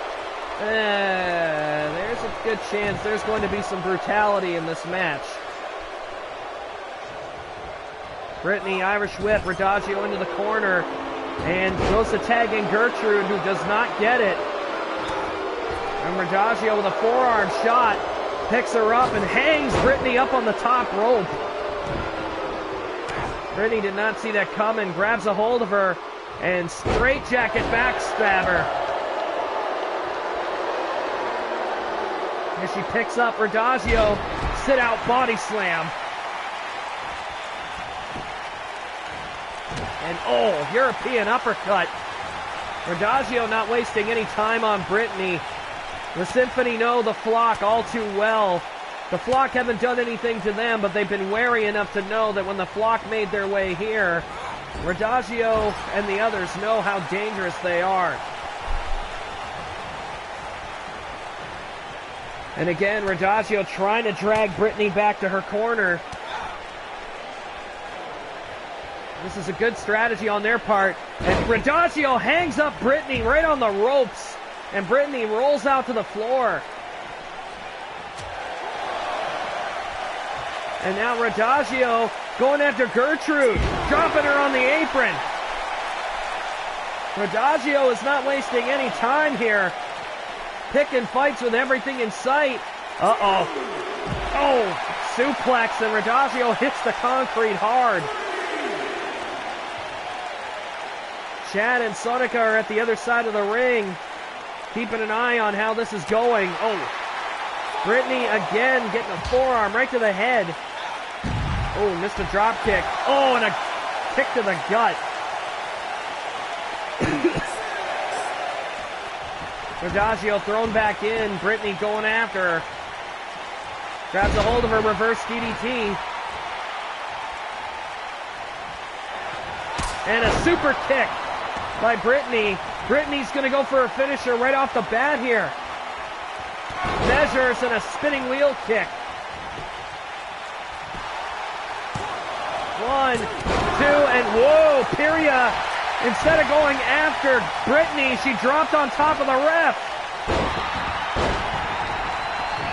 there's a good chance there's going to be some brutality in this match. Brittany, Irish whip, Rachidile into the corner, and goes to tag in Gertrude, who does not get it. And Rachidile with a forearm shot, picks her up and hangs Brittany up on the top rope. Brittany did not see that coming, grabs a hold of her, and straightjacket backstab her. As she picks up Rachidile, sit out body slam. And oh, European uppercut. Rachidile not wasting any time on Brittany. The Symphony know the flock all too well. The flock haven't done anything to them, but they've been wary enough to know that when the flock made their way here, Rachidile and the others know how dangerous they are. And again, Rachidile trying to drag Brittany back to her corner. This is a good strategy on their part. And Rachidile hangs up Brittany right on the ropes. And Brittany rolls out to the floor. And now Rachidile going after Gertrude, dropping her on the apron. Rachidile is not wasting any time here. Picking fights with everything in sight. Uh-oh. Oh, suplex, and Rachidile hits the concrete hard. Chad and Sonica are at the other side of the ring, keeping an eye on how this is going. Oh, Brittany again getting a forearm right to the head. Oh, missed a drop kick. Oh, and a kick to the gut. Rachidile thrown back in. Brittany going after her. Grabs a hold of her reverse DDT. And a super kick by Brittany. Brittany's going to go for a finisher right off the bat here. Measures and a spinning wheel kick. 1, 2, and whoa, Peria, instead of going after Brittany, she dropped on top of the ref.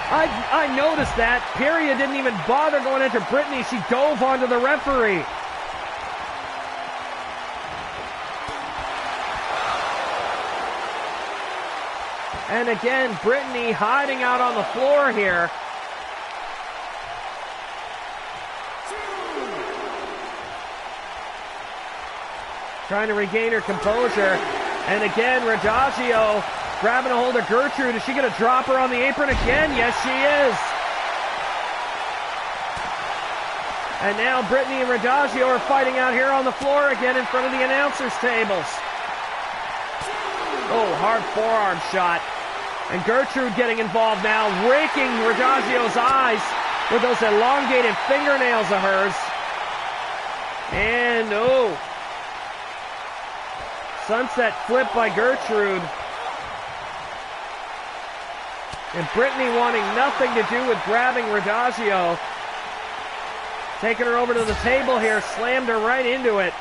I noticed that. Peria didn't even bother going after Brittany. She dove onto the referee. And again, Brittany hiding out on the floor here. Trying to regain her composure. And again, Rachidile grabbing a hold of Gertrude. Is she going to drop her on the apron again? Yes, she is. And now Brittany and Rachidile are fighting out here on the floor again in front of the announcers' tables. Oh, hard forearm shot. And Gertrude getting involved now, raking Rachidile's eyes with those elongated fingernails of hers. And, oh, sunset flip by Gertrude. And Brittany wanting nothing to do with grabbing Rachidile. Taking her over to the table here, slammed her right into it.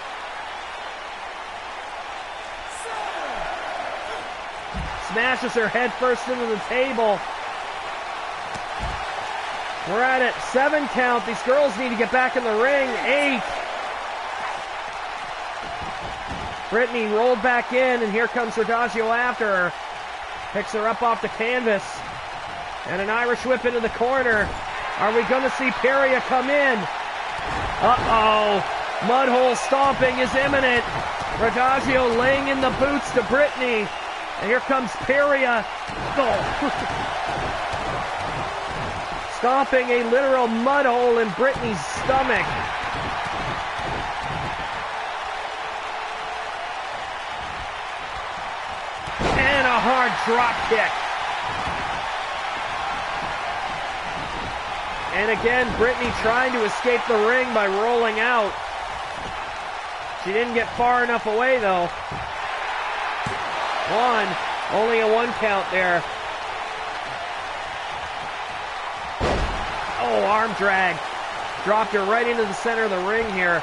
Smashes her head first into the table. We're at it. 7 count. These girls need to get back in the ring. 8. Brittany rolled back in, and here comes Rachidile after her. Picks her up off the canvas. And an Irish whip into the corner. Are we going to see Peria come in? Uh-oh. Mudhole stomping is imminent. Rachidile laying in the boots to Brittany. And here comes Peria. Oh. Stomping a literal mud hole in Brittany's stomach. And a hard drop kick. And again, Brittany trying to escape the ring by rolling out. She didn't get far enough away, though. Only a 1 count there. Oh, arm drag. Dropped her right into the center of the ring here.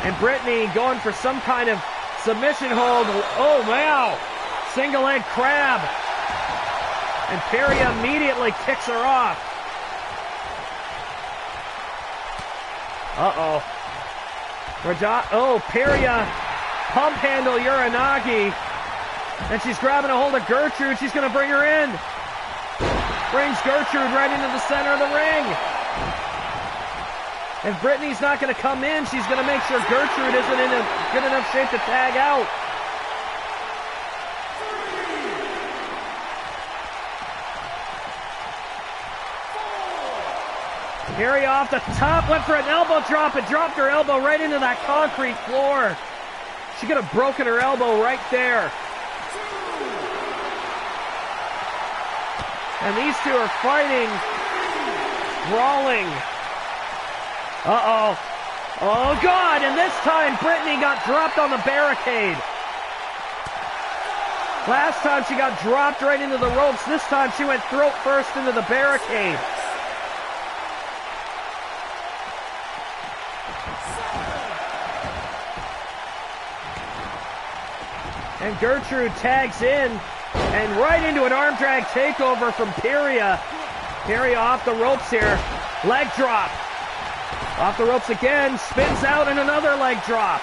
And Brittany going for some kind of submission hold. Oh, wow. Single leg crab. And Perry immediately kicks her off. Uh-oh. Peria, pump handle Uranagi. And she's grabbing a hold of Gertrude. She's going to bring her in. Brings Gertrude right into the center of the ring. If Brittany's not going to come in, she's going to make sure Gertrude isn't in a good enough shape to tag out. Perry off the top, went for an elbow drop and dropped her elbow right into that concrete floor. She could have broken her elbow right there. And these two are fighting, brawling. Uh-oh. Oh, God, and this time Brittany got dropped on the barricade. Last time she got dropped right into the ropes. This time she went throat first into the barricade. And Gertrude tags in, and right into an arm drag takeover from Peria. Peria off the ropes here. Leg drop. Off the ropes again, spins out, and another leg drop.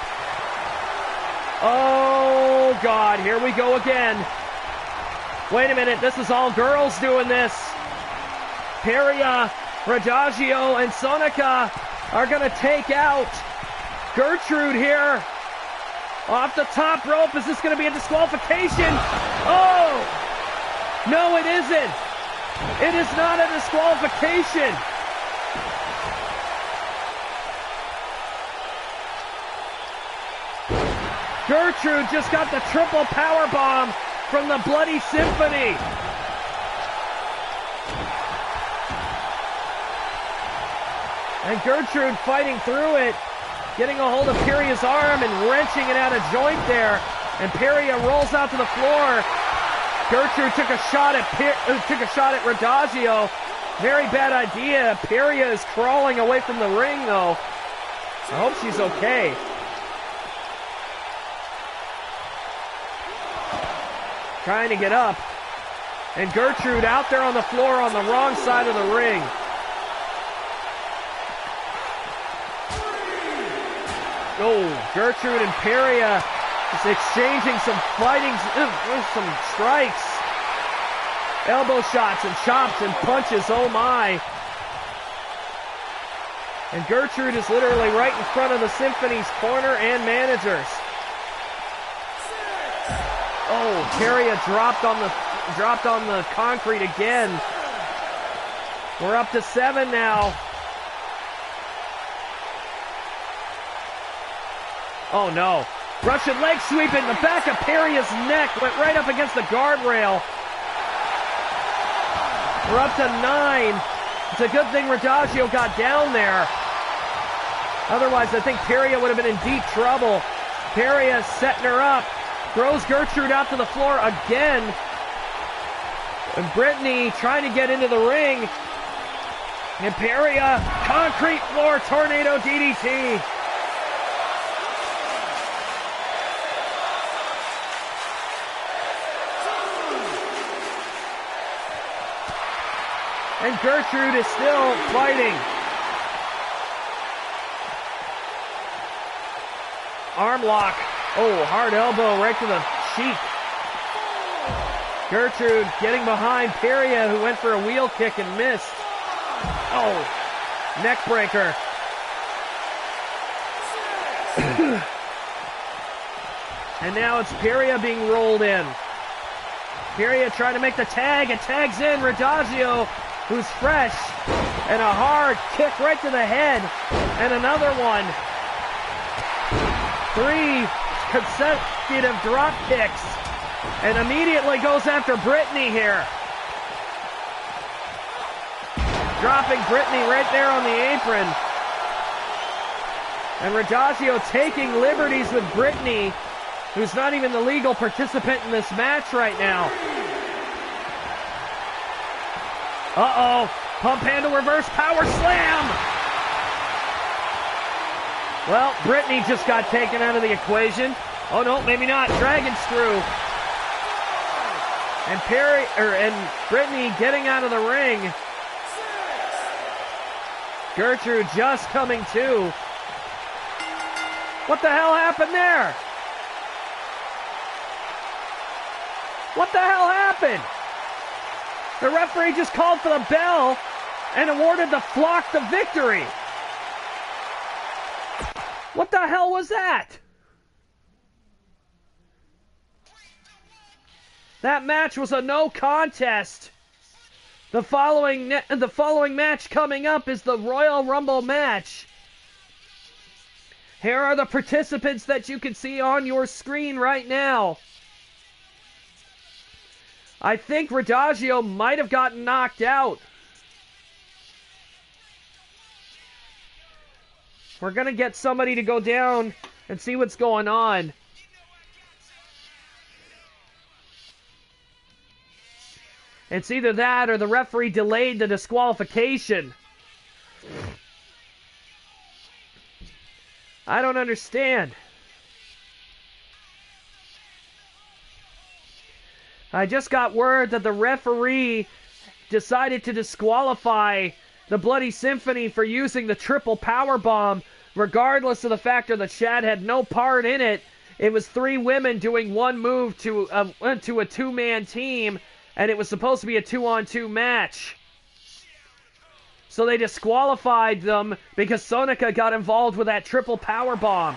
Oh, God, here we go again. Wait a minute, this is all girls doing this. Peria, Radagio, and Sonica are going to take out Gertrude here. Off the top rope, is this going to be a disqualification? Oh! No, it isn't. It is not a disqualification. Gertrude just got the triple power bomb from the Bloody Symphony. And Gertrude fighting through it, getting a hold of Peria's arm and wrenching it out of joint there. And Peria rolls out to the floor. Gertrude took a shot at Radagio. Very bad idea. Peria is crawling away from the ring, though. I hope she's okay. Trying to get up. And Gertrude out there on the floor on the wrong side of the ring. Oh, Gertrude and Peria just exchanging some some strikes. Elbow shots and chops and punches, oh my. And Gertrude is literally right in front of the Symphony's corner and managers. Oh, Peria dropped on the concrete again. We're up to 7 now. Oh no. Russian leg sweep in the back of Peria's neck. Went right up against the guardrail. We're up to 9. It's a good thing Radagio got down there. Otherwise, I think Peria would have been in deep trouble. Peria setting her up. Throws Gertrude out to the floor again. And Brittany trying to get into the ring. And Peria, concrete floor tornado DDT. And Gertrude is still fighting. Arm lock. Oh, hard elbow right to the cheek. Gertrude getting behind Peria, who went for a wheel kick and missed. Oh, neck breaker. And now it's Peria being rolled in. Peria trying to make the tag. It tags in Radagio, who's fresh. And a hard kick right to the head. And another one. 3 consecutive drop kicks. And immediately goes after Brittany here. Dropping Brittany right there on the apron. And Rachidile taking liberties with Brittany, who's not even the legal participant in this match right now. Uh-oh. Pump handle reverse power slam. Well, Brittany just got taken out of the equation. Oh no, maybe not. Dragon screw. And Brittany getting out of the ring. Gertrude just coming to. What the hell happened there? What the hell happened? The referee just called for the bell and awarded the Flock the victory. What the hell was that? That match was a no contest. The following match coming up is the Royal Rumble match. Here are the participants that you can see on your screen right now. I think Rachidile might have gotten knocked out. We're going to get somebody to go down and see what's going on. It's either that or the referee delayed the disqualification. I don't understand. I just got word that the referee decided to disqualify the Bloody Symphony for using the triple power bomb, regardless of the fact that Chad had no part in it. It was 3 women doing one move to a 2-man team, and it was supposed to be a 2-on-2 match. So they disqualified them because Sonica got involved with that triple power bomb.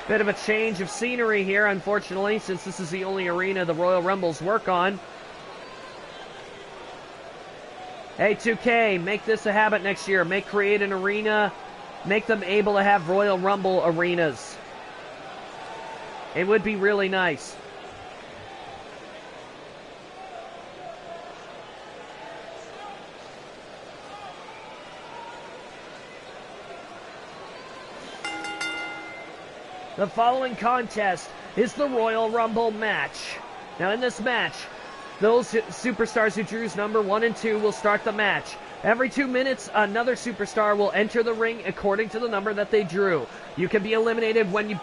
Bit of a change of scenery here, unfortunately, since this is the only arena the Royal Rumbles work on. Hey, 2K, make this a habit next year. Create an arena. Make them able to have Royal Rumble arenas. It would be really nice. The following contest is the Royal Rumble match. Now in this match, those superstars who drew number 1 and 2 will start the match. Every 2 minutes, another superstar will enter the ring according to the number that they drew. You can be eliminated when you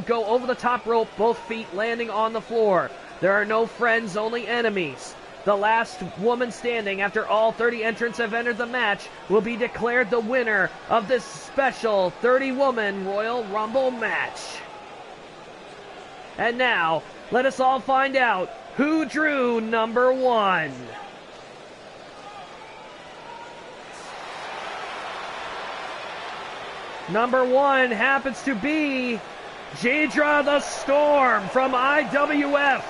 go over the top rope, both feet landing on the floor. There are no friends, only enemies. The last woman standing after all 30 entrants have entered the match will be declared the winner of this special 30-woman Royal Rumble match. And now, let us all find out who drew number 1. Number 1 happens to be Jadra the Storm from IWF.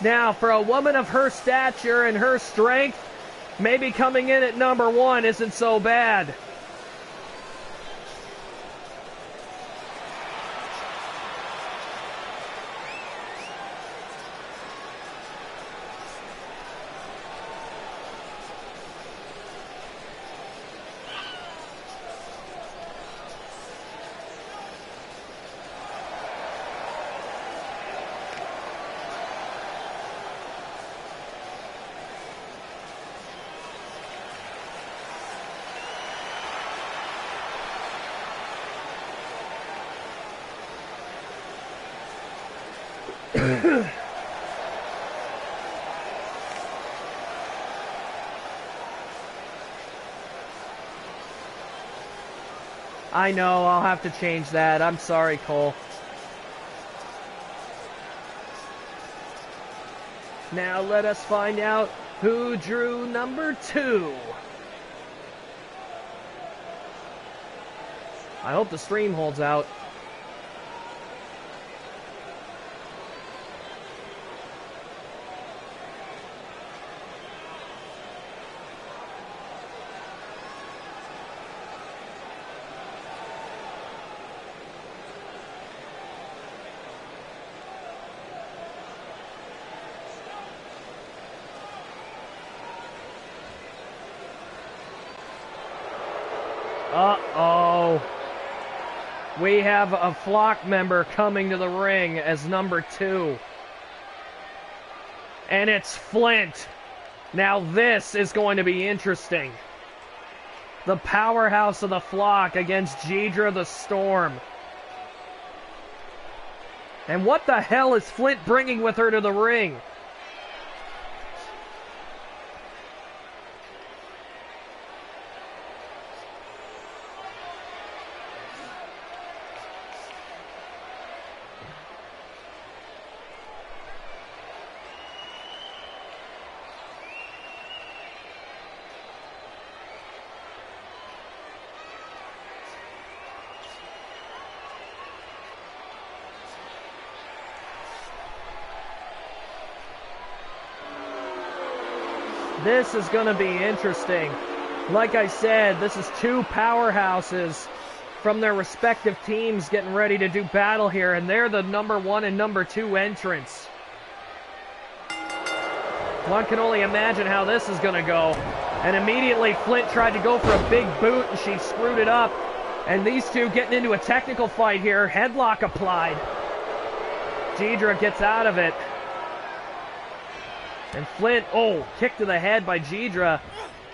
Now, for a woman of her stature and her strength, maybe coming in at number 1 isn't so bad. I know, I'll have to change that. I'm sorry, Cole. Now let us find out who drew number 2. I hope the stream holds out. Uh-oh. We have a flock member coming to the ring as number 2. And it's Flint. Now this is going to be interesting. The powerhouse of the flock against Jidra the Storm. And what the hell is Flint bringing with her to the ring? This is going to be interesting. Like I said, this is 2 powerhouses from their respective teams getting ready to do battle here, and they're the number 1 and number 2 entrants. One can only imagine how this is going to go. And immediately Flint tried to go for a big boot, and she screwed it up. And these two getting into a technical fight here. Headlock applied. Jidra gets out of it. And Flint, oh, kick to the head by Jidra.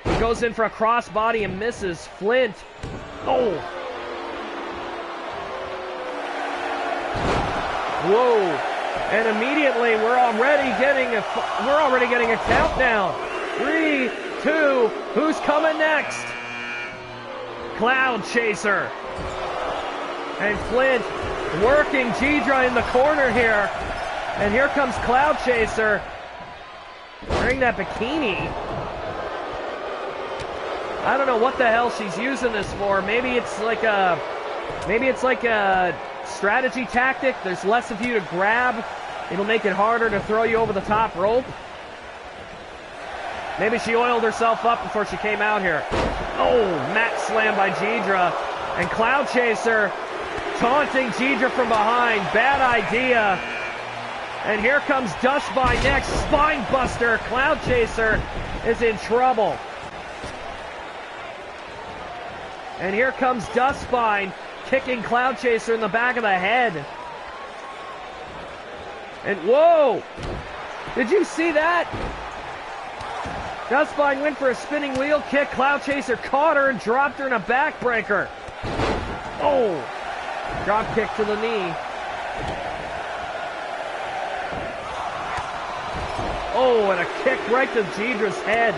He goes in for a crossbody and misses. Flint, oh. Whoa. And immediately we're already getting a countdown. 3, 2, who's coming next? Cloud Chaser. And Flint working Jidra in the corner here. And here comes Cloud Chaser. Wearing that bikini. I don't know what the hell she's using this for. Maybe it's like a strategy tactic. There's less of you to grab. It'll make it harder to throw you over the top rope. Maybe she oiled herself up before she came out here. Oh, mat slam by Jidra. And Cloud Chaser taunting Jidra from behind. Bad idea. And here comes Dustbine next. Spine buster. Cloud Chaser is in trouble. And here comes Dustbine kicking Cloud Chaser in the back of the head. And whoa! Did you see that? Dustbine went for a spinning wheel kick. Cloud Chaser caught her and dropped her in a backbreaker. Oh! Drop kick to the knee. Oh, and a kick right to Jidra's head.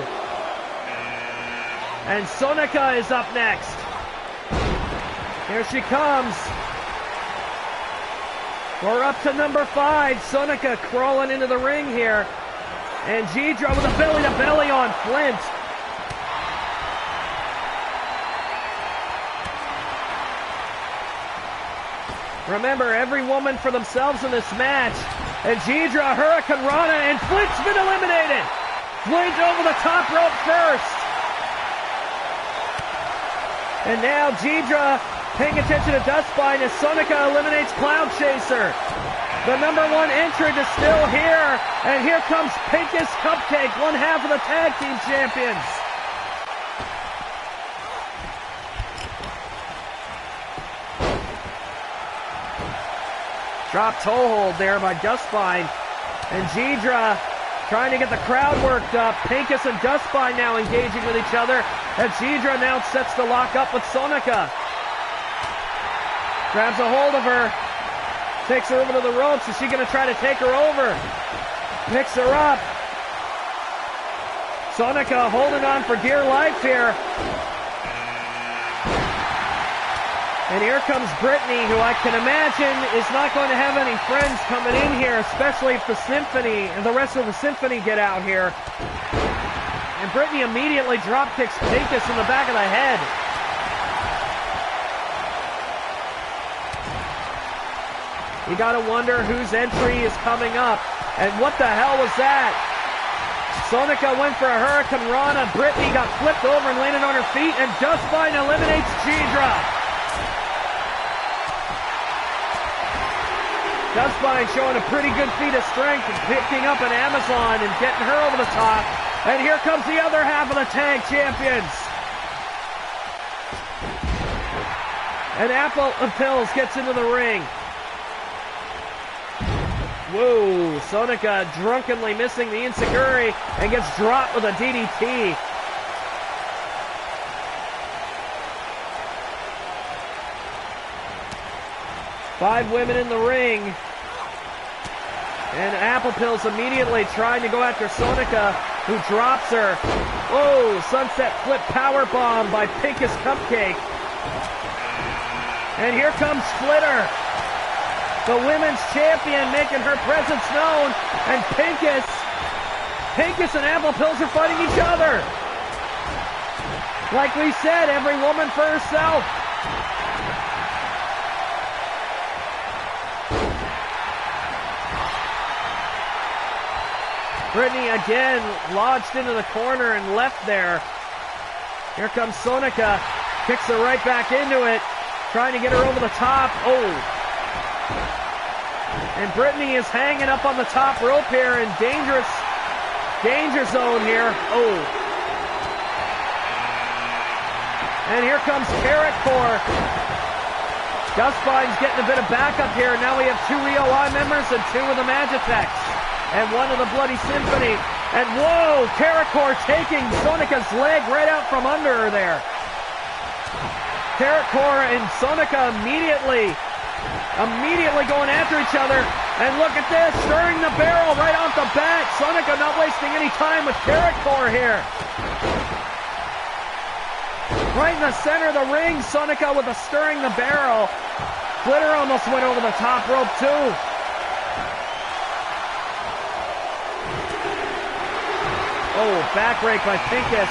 And Sonika is up next. Here she comes. We're up to number 5. Sonika crawling into the ring here. And Jidra with a belly-to-belly on Flint. Remember, every woman for themselves in this match. And Jidra, Hurricane Rana, and Flint's been eliminated. Flint over the top rope first. And now Jidra paying attention to Dustbine as Sonika eliminates Cloud Chaser. The number 1 entrant is still here. And here comes Pinkus Cupcake, one half of the tag team champions. Drop toe hold there by Dustbine. And Jidra trying to get the crowd worked up. Pinkus and Dustbine now engaging with each other. And Jidra now sets the lock up with Sonika. Grabs a hold of her. Takes her over to the ropes. Is she going to try to take her over? Picks her up. Sonika holding on for dear life here. And here comes Brittany, who I can imagine is not going to have any friends coming in here, especially if the Symphony and the rest of the Symphony get out here. And Brittany immediately drop kicks Pinkus in the back of the head. You gotta wonder whose entry is coming up. And what the hell was that? Sonika went for a Hurricane Rana. Brittany got flipped over and landed on her feet, and Dustbine eliminates Jidra. Dustbine showing a pretty good feat of strength and picking up an Amazon and getting her over the top. And here comes the other half of the tag champions. And Apple Pills gets into the ring. Whoa, Sonica drunkenly missing the enziguri and gets dropped with a DDT. Five women in the ring. And Apple Pills immediately trying to go after Sonica, who drops her. Whoa, sunset flip powerbomb by Pinkus Cupcake. And here comes Flitter, the women's champion, making her presence known. And Pinkus and Apple Pills are fighting each other. Like we said, every woman for herself. Brittany again lodged into the corner and left there. Here comes Sonica, kicks her right back into it, trying to get her over the top. Oh. And Brittany is hanging up on the top rope here in danger zone here. Oh. And here comes Carrot Core. Dustbine's getting a bit of backup here. Now we have 2 EOI members and 2 of the Magitex. And 1 of the Bloody Symphony. And whoa, Carrot Core taking Sonica's leg right out from under her there. Carrot Core and Sonica immediately going after each other. And look at this, stirring the barrel right off the bat. Sonica not wasting any time with Carrot Core here. Right in the center of the ring, Sonica with a stirring the barrel. Flitter almost went over the top rope too. Oh, back rake by Pinkus.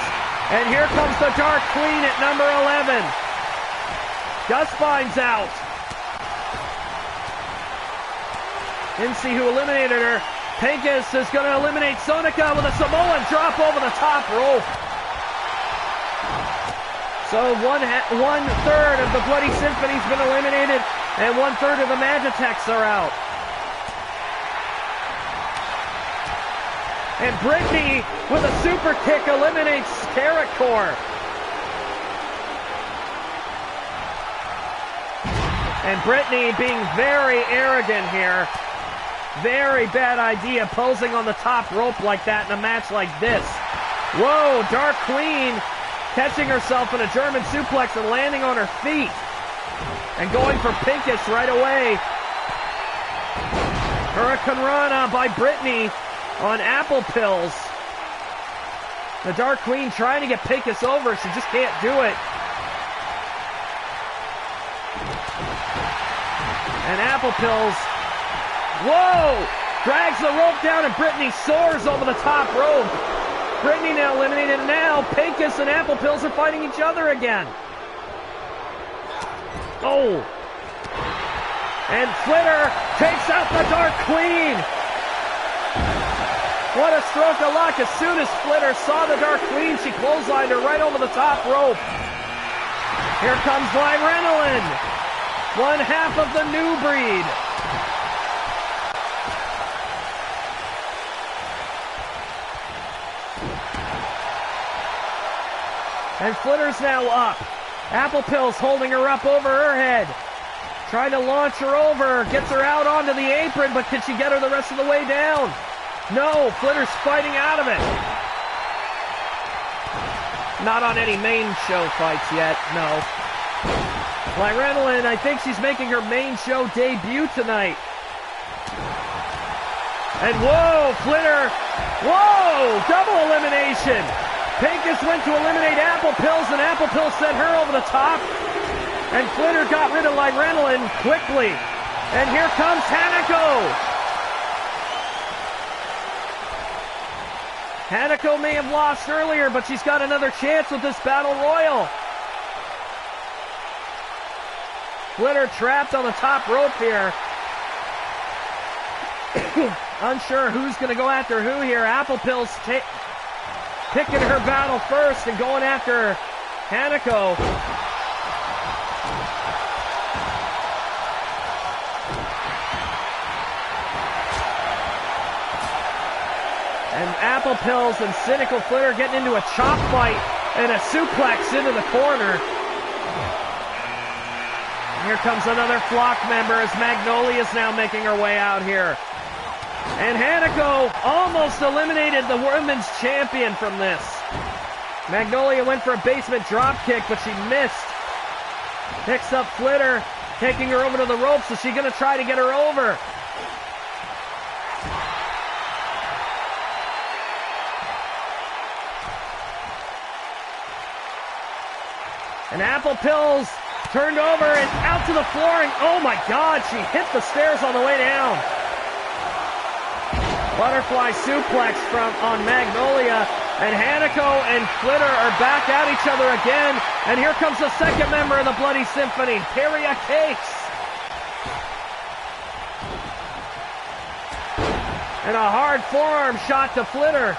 And here comes the Dark Queen at number 11. Dustbine's out. Didn't see who eliminated her. Pinkus is going to eliminate Sonica with a Samoan drop over the top rope. So one third of the Bloody Symphony's been eliminated, and 1/3 of the Magitex are out. And Brittany, with a super kick, eliminates Carrot Core. And Brittany being very arrogant here. Very bad idea posing on the top rope like that in a match like this. Whoa, Dark Queen catching herself in a German suplex and landing on her feet. And going for Pinkus right away. Hurricane Rana by Brittany on Apple Pills. The Dark Queen trying to get Pinkus over. She just can't do it. And Apple Pills, whoa! Drags the rope down and Brittany soars over the top rope. Brittany now eliminated. Now Pinkus and Apple Pills are fighting each other again. Oh! And Flitter takes out the Dark Queen. What a stroke of luck. As soon as Flitter saw the Dark Queen, she clotheslined her right over the top rope. Here comes Lyrenolin, 1/2 of the New Breed. And Flitter's now up. Apple Pills holding her up over her head. Trying to launch her over. Gets her out onto the apron, but can she get her the rest of the way down? No, Flitter's fighting out of it. Not on any main show fights yet, no. Lyrenolin, I think she's making her main show debut tonight. And whoa, Flitter, whoa, double elimination. Pinkus went to eliminate Apple Pills, and Apple Pills sent her over the top. And Flitter got rid of Lyrenolin quickly. And here comes Hanako. Hanako may have lost earlier, but she's got another chance with this Battle Royal. Flitter trapped on the top rope here. Unsure who's going to go after who here. Apple Pills picking her battle first and going after Hanako. And Apple Pills and Cynical Flitter getting into a chop fight and a suplex into the corner. Here comes another flock member as Magnolia is now making her way out here. And Hanako almost eliminated the women's champion from this. Magnolia went for a basement drop kick, but she missed. Picks up Flitter, taking her over to the ropes. Is she going to try to get her over? And Apple Pills turned over and out to the floor, and oh my God, she hit the stairs on the way down. Butterfly suplex on Magnolia, and Hanako and Flitter are back at each other again, and here comes the second member of the Bloody Symphony, Peria Cakes. And a hard forearm shot to Flitter.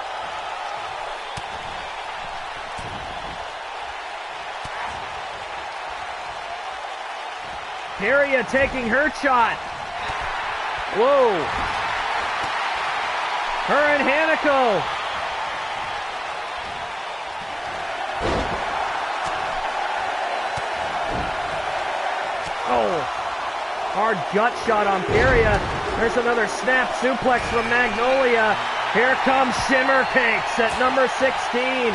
Peria taking her shot. Whoa. Her and Hanako. Oh. Hard gut shot on Peria. There's another snap suplex from Magnolia. Here comes Shimmer Cakes at number 16.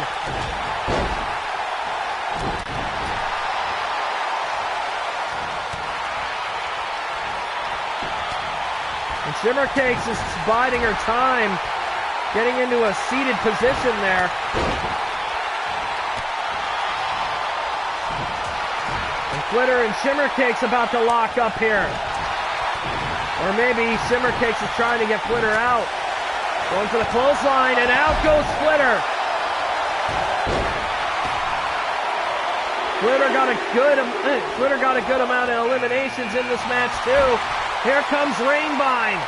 And Shimmer Cakes is biding her time, getting into a seated position there. And Flitter and Shimmer Cakes about to lock up here. Or maybe Shimmer Cakes is trying to get Flitter out. Going for the clothesline, and out goes Flitter. Flitter got a good amount of eliminations in this match too. Here comes Rainbine.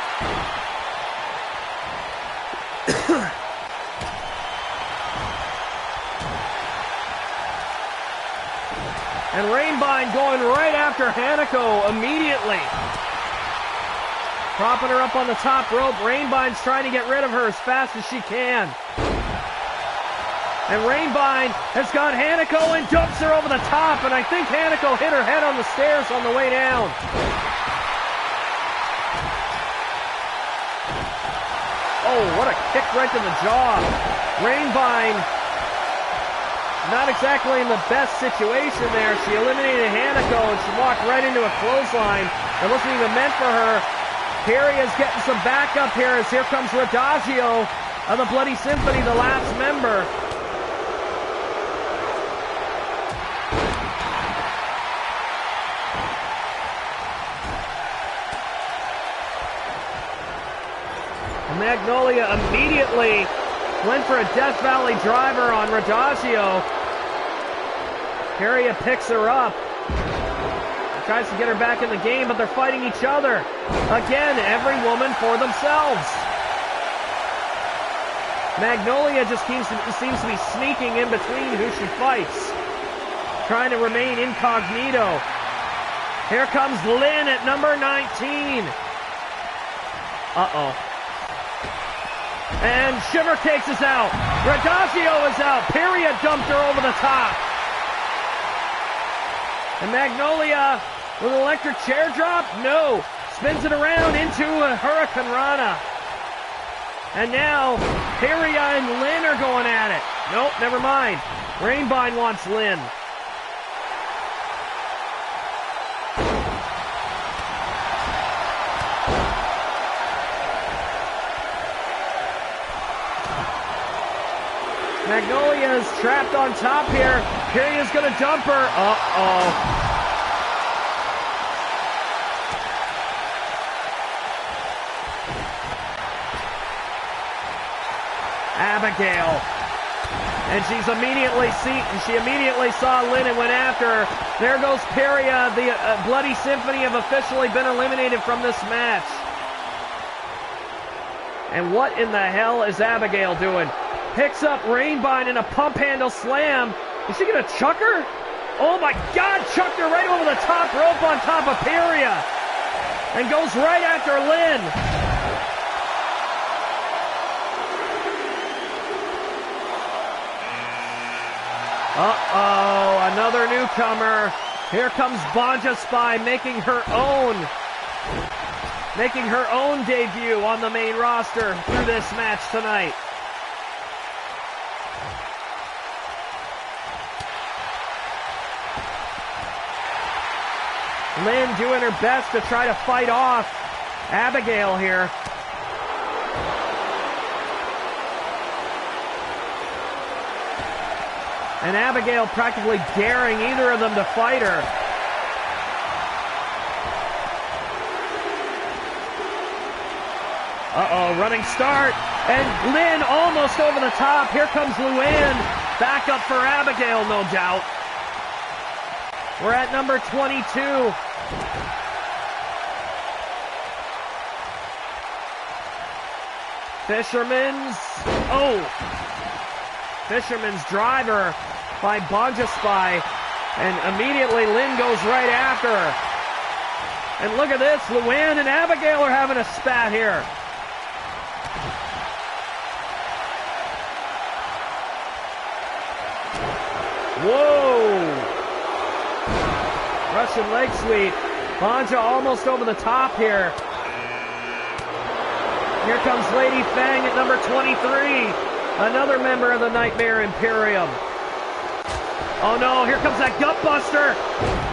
And Rainbine going right after Hanako immediately. Propping her up on the top rope. Rainbine's trying to get rid of her as fast as she can. And Rainbine has got Hanako and dumps her over the top. And I think Hanako hit her head on the stairs on the way down. Oh, what a kick right to the jaw. Rainbine, not exactly in the best situation there. She eliminated Hanako and she walked right into a clothesline that wasn't even meant for her. Peria's getting some backup here as here comes Radagio of the Bloody Symphony, the last member. Magnolia immediately went for a Death Valley driver on Radagio. Peria picks her up. Tries to get her back in the game, but they're fighting each other. Again, every woman for themselves. Magnolia just seems to be sneaking in between who she fights, trying to remain incognito. Here comes Lynn at number 19. Uh-oh. And Shimmer Cakes is out. Radagio is out. Peria dumped her over the top. And Magnolia with an electric chair drop? No. Spins it around into a Hurricane Rana. And now Peria and Lynn are going at it. Nope, never mind. Rainbine wants Lynn. Magnolia is trapped on top here. Peria's going to dump her. Uh-oh. Abigail. And she immediately saw Lynn and went after her. There goes Peria. The Bloody Symphony have officially been eliminated from this match. And what in the hell is Abigail doing? Picks up Rainbine in a pump handle slam. Is she going to chuck her? Oh my God, chucked her right over the top rope on top of Peria. And goes right after Lynn. Uh-oh, another newcomer. Here comes Banja Spy making her own debut on the main roster through this match tonight. Lynn doing her best to try to fight off Abigail here. And Abigail practically daring either of them to fight her. Uh-oh, running start. And Lynn almost over the top. Here comes Luann. Back up for Abigail, no doubt. We're at number 22. Fisherman's driver by Banja Spy, and immediately Lynn goes right after her. And look at this, Luann and Abigail are having a spat here. Whoa! Russian leg sweep. Banja almost over the top here. Here comes Lady Fang at number 23. Another member of the Nightmare Imperium. Oh no, here comes that gut buster.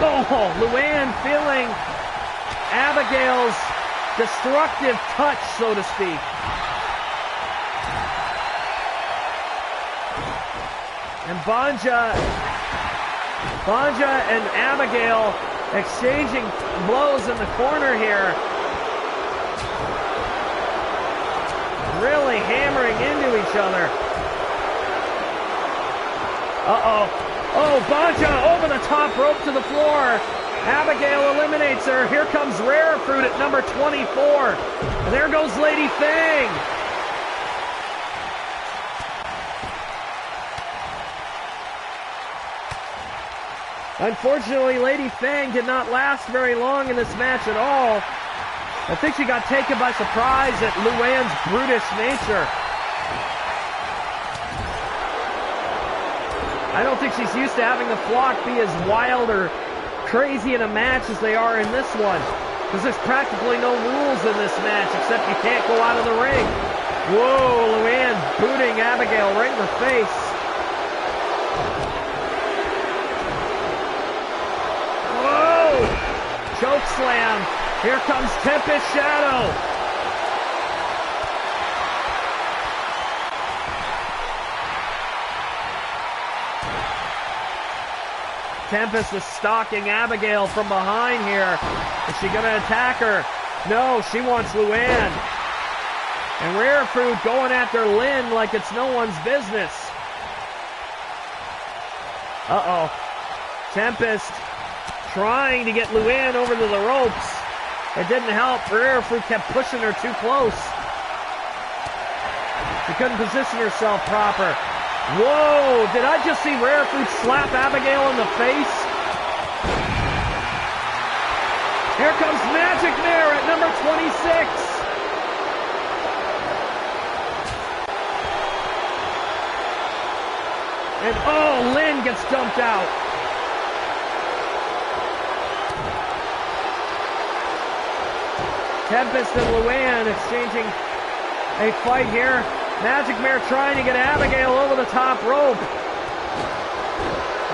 Oh, Luann feeling Abigail's destructive touch, so to speak. And Banja and Abigail exchanging blows in the corner here. Really hammering into each other. Uh-oh. Oh, Banja over the top rope to the floor. Abigail eliminates her. Here comes Rare Fruit at number 24. And there goes Lady Fang. Unfortunately, Lady Fang did not last very long in this match at all. I think she got taken by surprise at Luann's brutish nature. I don't think she's used to having the flock be as wild or crazy in a match as they are in this one. Because there's practically no rules in this match except you can't go out of the ring. Whoa, Luann booting Abigail right in the face. Whoa! Choke slam. Here comes Tempest Shadow. Tempest is stalking Abigail from behind here. Is she going to attack her? No, she wants Luann. And Rare Fruit going after Lynn like it's no one's business. Uh-oh. Tempest trying to get Luann over to the ropes. It didn't help. Rare Fruit kept pushing her too close. She couldn't position herself proper. Whoa! Did I just see Rare Fruit slap Abigail in the face? Here comes Magic Mare at number 26. And oh, Lynn gets dumped out. Tempest and Luann exchanging a fight here. Magic Mare trying to get Abigail over the top rope.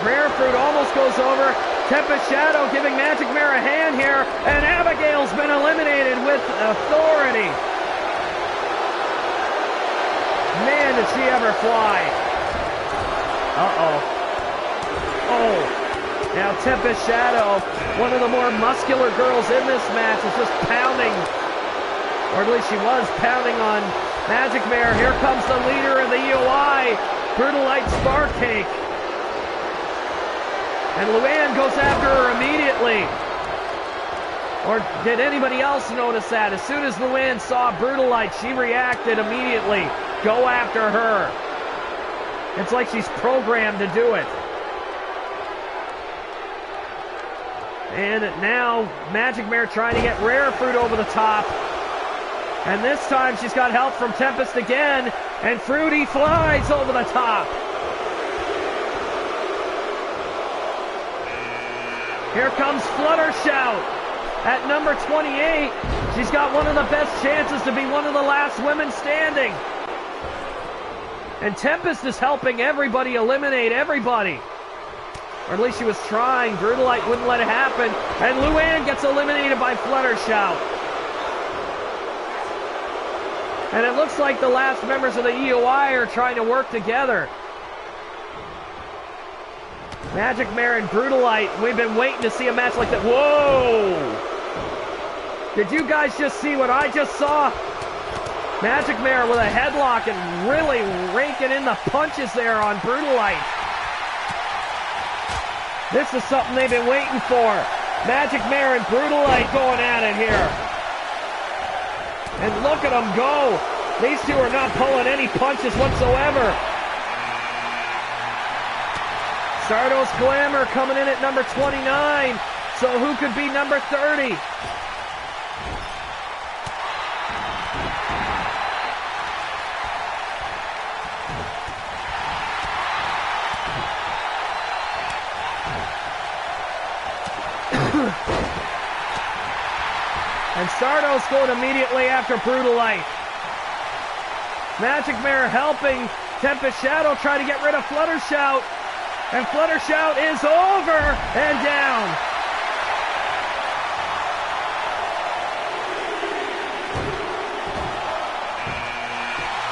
Rare Fruit almost goes over. Tempest Shadow giving Magic Mare a hand here. And Abigail's been eliminated with authority. Man, did she ever fly. Uh-oh. Oh. Now Tempest Shadow, one of the more muscular girls in this match, is just pounding, or at least she was pounding on Magic Mare. Here comes the leader of the EOI, Brutalite Sparcake. And Luann goes after her immediately. Or did anybody else notice that? As soon as Luann saw Brutalite, she reacted immediately. Go after her. It's like she's programmed to do it. And now, Magic Mare trying to get Rare Fruit over the top. And this time she's got help from Tempest again. And Fruity flies over the top. Here comes Fluttershout at number 28. She's got one of the best chances to be one of the last women standing. And Tempest is helping everybody eliminate everybody. Or at least she was trying. Brutalite wouldn't let it happen. And Luann gets eliminated by Fluttershout. And it looks like the last members of the EOI are trying to work together. Magic Mare and Brutalite. We've been waiting to see a match like that. Whoa! Did you guys just see what I just saw? Magic Mare with a headlock and really raking in the punches there on Brutalite. This is something they've been waiting for. Magic Mare and Brutalite going at it here. And look at them go. These two are not pulling any punches whatsoever. Stardust Glamour coming in at number 29. So who could be number 30? And Stardust going immediately after Brutalite. Magic Mare helping Tempest Shadow try to get rid of Fluttershout. And Fluttershout is over and down.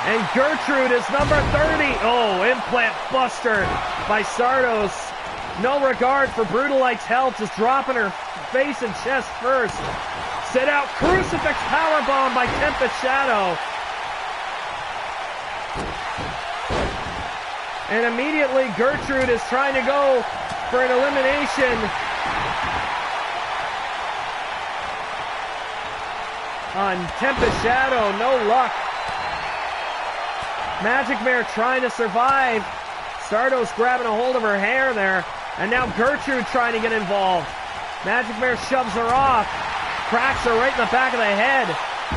And Gertrude is number 30. Oh, implant buster by Stardust. No regard for Brutalite's health, just dropping her face and chest first. Sit out crucifix powerbomb by Tempest Shadow. And immediately Gertrude is trying to go for an elimination. On Tempest Shadow, no luck. Magic Mare trying to survive. Stardust grabbing a hold of her hair there. And now Gertrude trying to get involved. Magic Mare shoves her off. Cracks her right in the back of the head.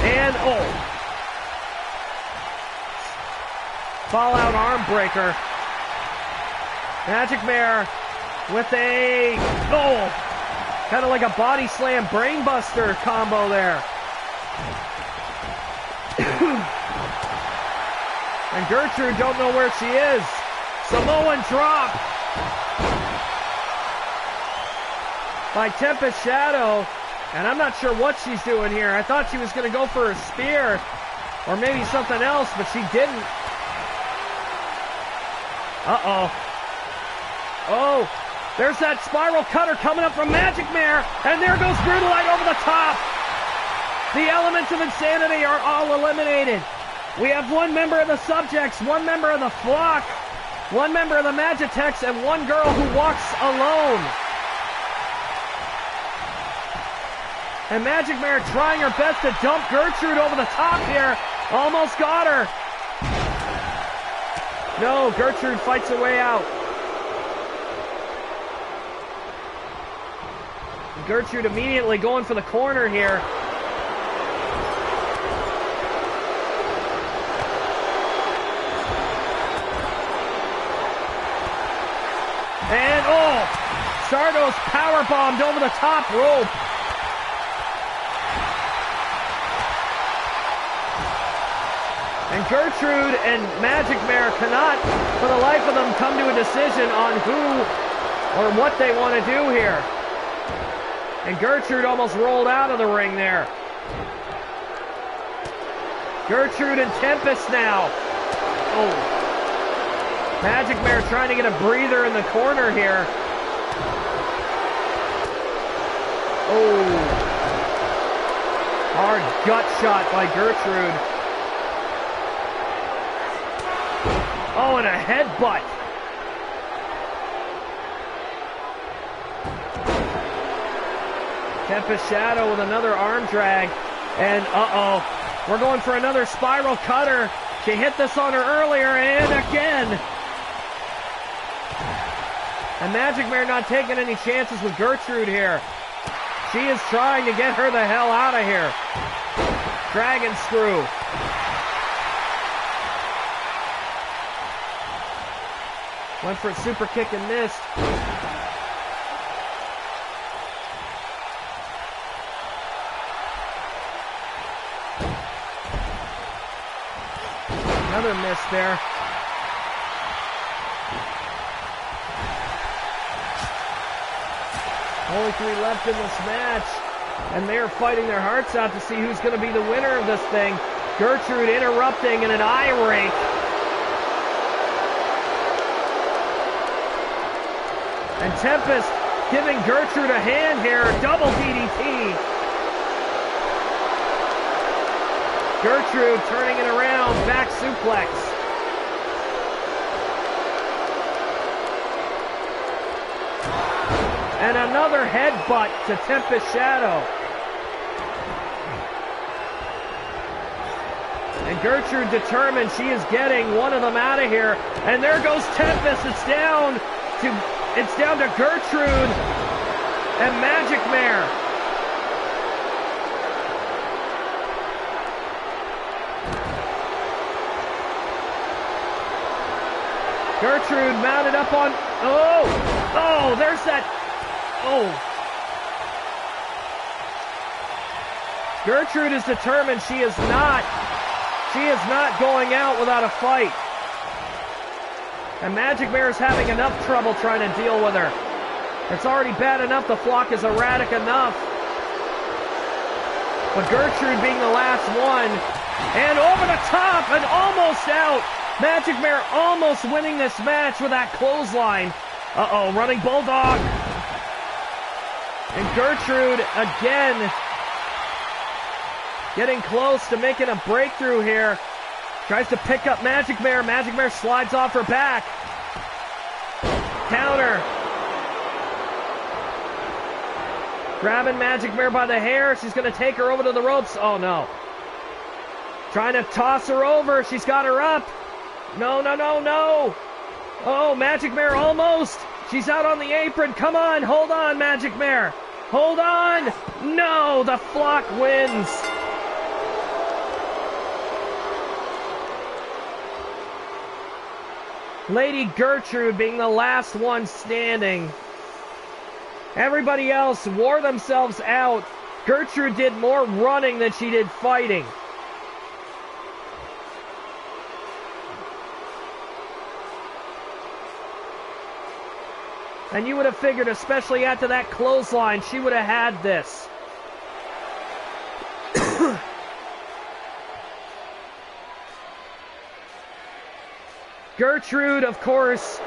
And, oh. Fallout arm breaker. Magic Mare with a, oh, kind of like a body slam brainbuster combo there. And Gertrude don't know where she is. Samoan drop by Tempest Shadow. And I'm not sure what she's doing here. I thought she was going to go for a spear or maybe something else, but she didn't. Uh-oh. Oh, there's that spiral cutter coming up from Magic Mare. And there goes Brutalite over the top. The elements of insanity are all eliminated. We have one member of the Subjects, one member of the Flock, one member of the Magitex, and one girl who walks alone. And Magic Mare trying her best to dump Gertrude over the top here. Almost got her. No, Gertrude fights her way out. Gertrude immediately going for the corner here. And, oh, Stardust powerbombed over the top rope. And Gertrude and Magic Mare cannot, for the life of them, come to a decision on who or what they want to do here. And Gertrude almost rolled out of the ring there. Gertrude and Tempest now. Oh. Magic Mare trying to get a breather in the corner here. Oh. Hard gut shot by Gertrude. Oh, and a headbutt. Tempest Shadow with another arm drag. And uh-oh. We're going for another spiral cutter. She hit this on her earlier, and again. And Magic Mare not taking any chances with Gertrude here. She is trying to get her the hell out of here. Dragon screw. Went for a super kick and missed. Another miss there. Only 3 left in this match, and they're fighting their hearts out to see who's going to be the winner of this thing. Gertrude interrupting in an eye rake. And Tempest giving Gertrude a hand here. Double DDT. Gertrude turning it around. Back suplex. And another headbutt to Tempest Shadow. And Gertrude determined she is getting one of them out of here. And there goes Tempest. It's down to Gertrude and Magic Mare. Gertrude mounted up on... Oh, there's that... Oh. Gertrude is determined she is not going out without a fight. And Magic Mare is having enough trouble trying to deal with her. It's already bad enough the flock is erratic enough. But Gertrude being the last one. And over the top and almost out. Magic Mare almost winning this match with that clothesline. Uh-oh, running Bulldog. And Gertrude again getting close to making a breakthrough here. Tries to pick up Magic Mare. Magic Mare slides off her back. Counter. Grabbing Magic Mare by the hair. She's going to take her over to the ropes. Oh, no. Trying to toss her over. She's got her up. No, no, no, no. Oh, Magic Mare almost. She's out on the apron. Come on. Hold on, Magic Mare. Hold on. No, the flock wins. Lady Gertrude being the last one standing. Everybody else wore themselves out. Gertrude did more running than she did fighting. And you would have figured, especially after that clothesline, she would have had this. Gertrude, of course,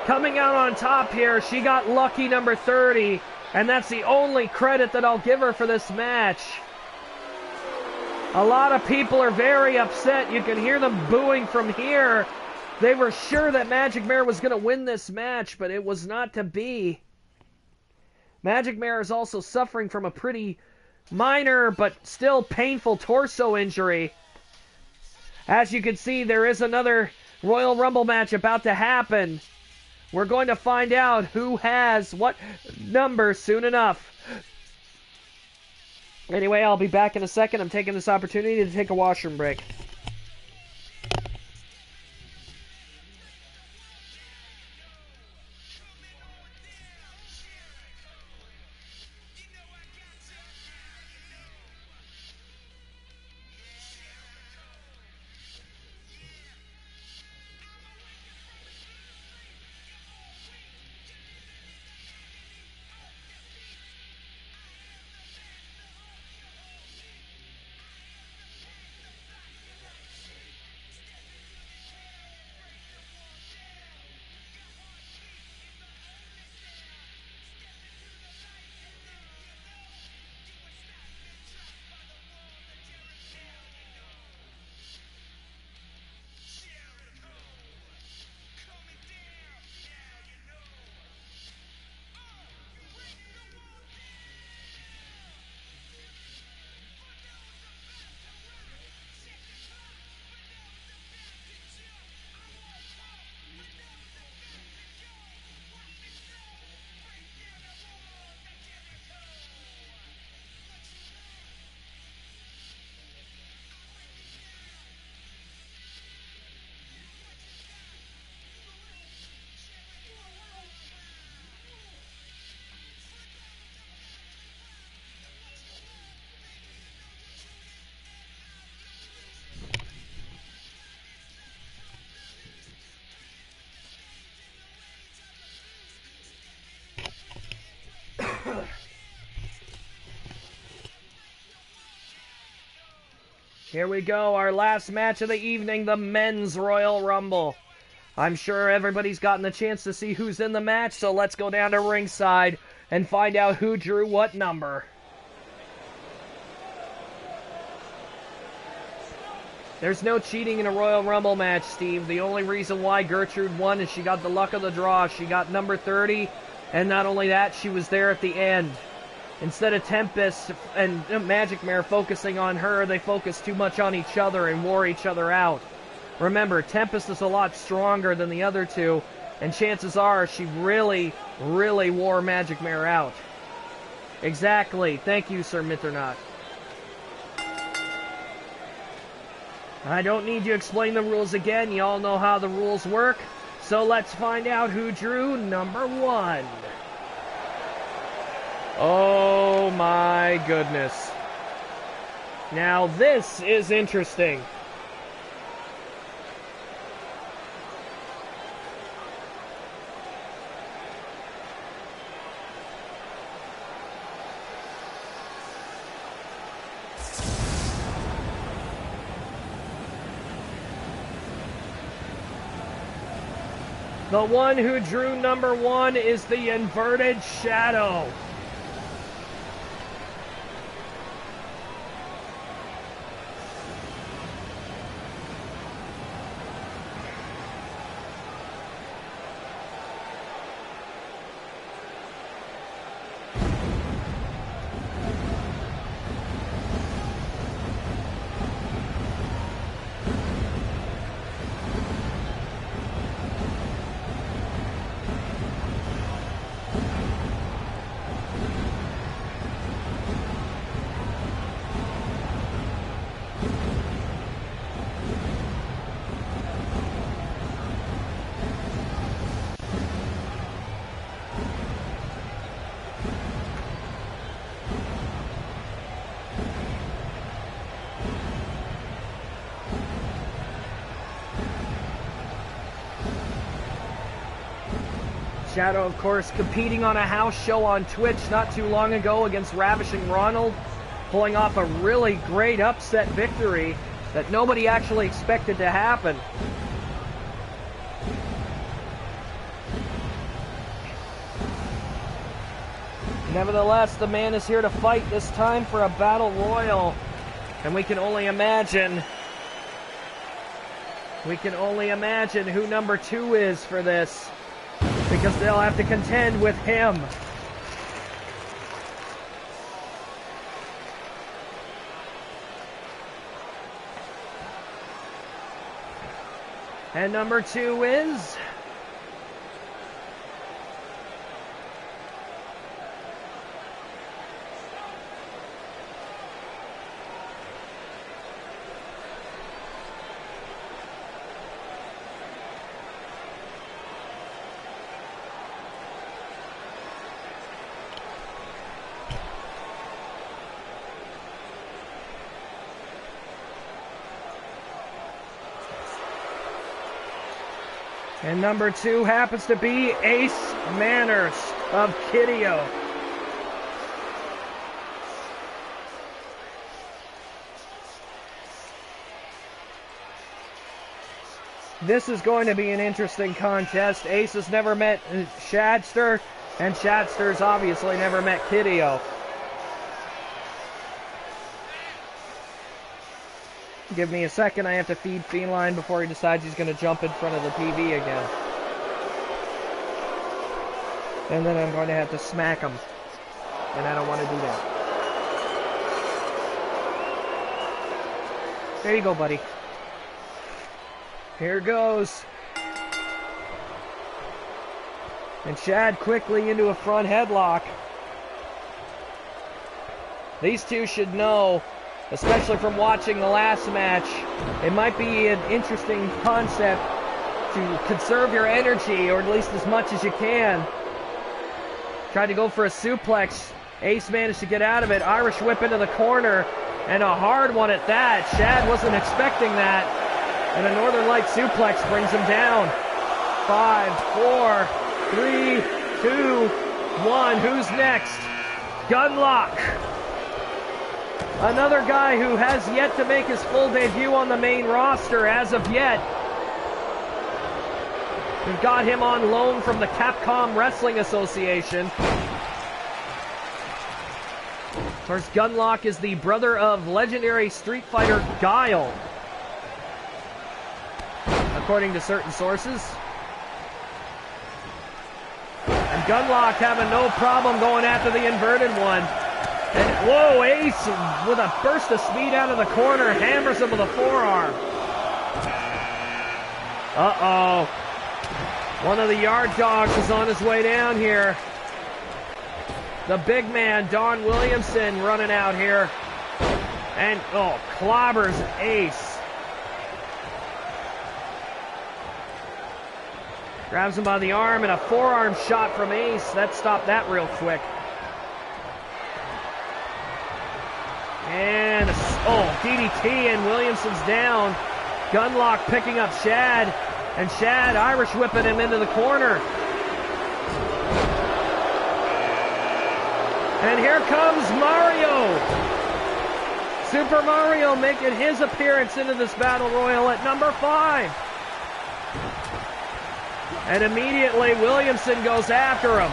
coming out on top here. She got lucky number 30, and that's the only credit that I'll give her for this match. A lot of people are very upset. You can hear them booing from here. They were sure that Magic Mare was going to win this match, but it was not to be. Magic Mare is also suffering from a pretty minor but still painful torso injury. As you can see, there is another Royal Rumble match about to happen. We're going to find out who has what number soon enough. Anyway, I'll be back in a second. I'm taking this opportunity to take a washroom break. Here we go, our last match of the evening, the Men's Royal Rumble. I'm sure everybody's gotten the chance to see who's in the match, so let's go down to ringside and find out who drew what number. There's no cheating in a Royal Rumble match, Steve. The only reason why Gertrude won is she got the luck of the draw. She got number 30, and not only that, she was there at the end. Instead of Tempest and Magic Mare focusing on her, they focused too much on each other and wore each other out. Remember, Tempest is a lot stronger than the other two, and chances are she really, really wore Magic Mare out. Exactly. Thank you, Sir Mitternacht. I don't need to explain the rules again. You all know how the rules work. So let's find out who drew number 1. Oh my goodness. Now this is interesting. The one who drew number 1 is the Inverted Shadow. Shadow, of course, competing on a house show on Twitch not too long ago against Ravishing Ronald, pulling off a really great upset victory that nobody actually expected to happen. Nevertheless, the man is here to fight, this time for a battle royal, and we can only imagine who number 2 is for this, because they'll have to contend with him. And number 2 is... And number 2 happens to be Ace Manners of Kideo. This is going to be an interesting contest. Ace has never met Shadster, and Shadster's obviously never met Kideo. Give me a second, I have to feed Feline before he decides he's going to jump in front of the TV again. And then I'm going to have to smack him. And I don't want to do that. There you go, buddy. Here goes. And Shad quickly into a front headlock. These two should know, especially from watching the last match, it might be an interesting concept to conserve your energy, or at least as much as you can. Tried to go for a suplex. Ace managed to get out of it. Irish whip into the corner, and a hard one at that. Shad wasn't expecting that. And a Northern Light suplex brings him down. 5, 4, 3, 2, 1. Who's next? Gunlock. Another guy who has yet to make his full debut on the main roster as of yet. We've got him on loan from the Capcom Wrestling Association. Of course, Gunlock is the brother of legendary Street Fighter Guile, according to certain sources. And Gunlock having no problem going after the inverted one. And whoa, Ace with a burst of speed out of the corner, hammers him with a forearm. Uh-oh. One of the Yard Dogs is on his way down here. The big man, Don Williamson, running out here. And, oh, clobbers Ace. Grabs him by the arm, and a forearm shot from Ace. That stopped that real quick. And, oh, DDT, and Williamson's down. Gunlock picking up Shad, and Shad Irish whipping him into the corner. And here comes Mario. Super Mario making his appearance into this Battle Royal at number 5. And immediately Williamson goes after him.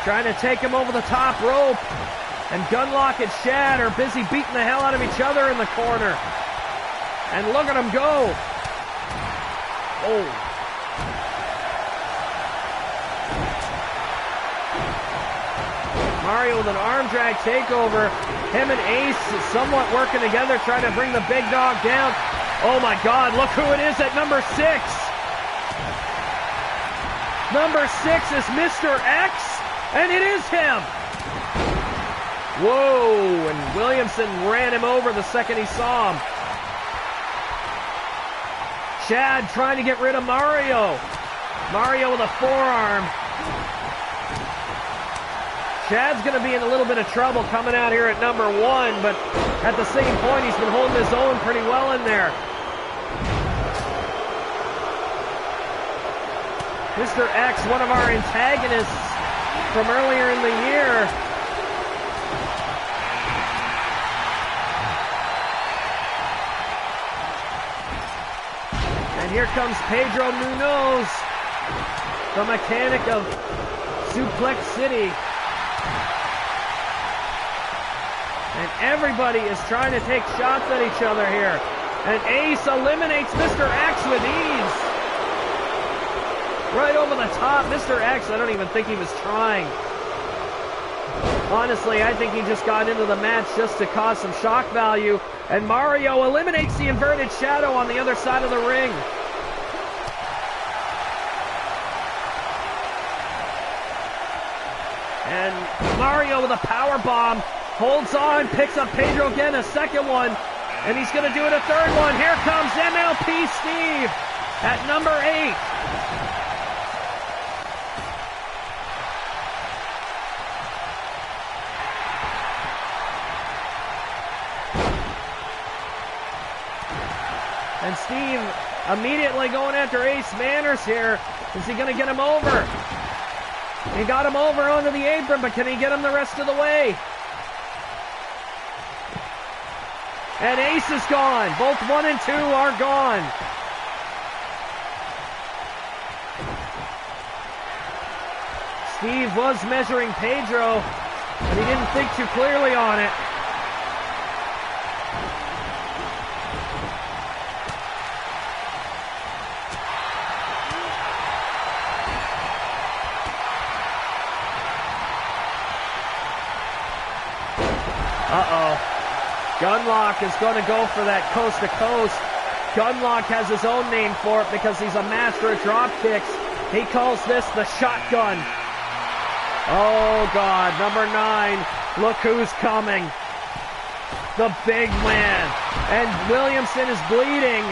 Trying to take him over the top rope. And Gunlock and Shad are busy beating the hell out of each other in the corner. And look at him go. Oh. Mario with an arm drag takeover. Him and Ace somewhat working together, trying to bring the big dog down. Oh my God, look who it is at number 6. Number 6 is Mr. X. And it is him! Whoa, and Williamson ran him over the second he saw him. Shad trying to get rid of Mario. Mario with a forearm. Shad's going to be in a little bit of trouble coming out here at number 1, but at the same point, he's been holding his own pretty well in there. Mr. X, one of our antagonists from earlier in the year. And here comes Pedro Munoz, the mechanic of Suplex City. And everybody is trying to take shots at each other here. And Ace eliminates Mr. X with ease. Right over the top, Mr. X, I don't even think he was trying. Honestly, I think he just got into the match just to cause some shock value. And Mario eliminates the inverted shadow on the other side of the ring. And Mario with a power bomb, holds on, picks up Pedro again, a second one. And he's going to do it a third one. Here comes MLP Steve at number 8. And Steve immediately going after Ace Manners here. Is he going to get him over? He got him over onto the apron, but can he get him the rest of the way? And Ace is gone. Both 1 and 2 are gone. Steve was measuring Pedro, but he didn't think too clearly on it. Uh-oh. Gunlock is going to go for that coast to coast. Gunlock has his own name for it because he's a master of drop kicks. He calls this the shotgun. Oh God, number 9. Look who's coming. The big man. And Williamson is bleeding.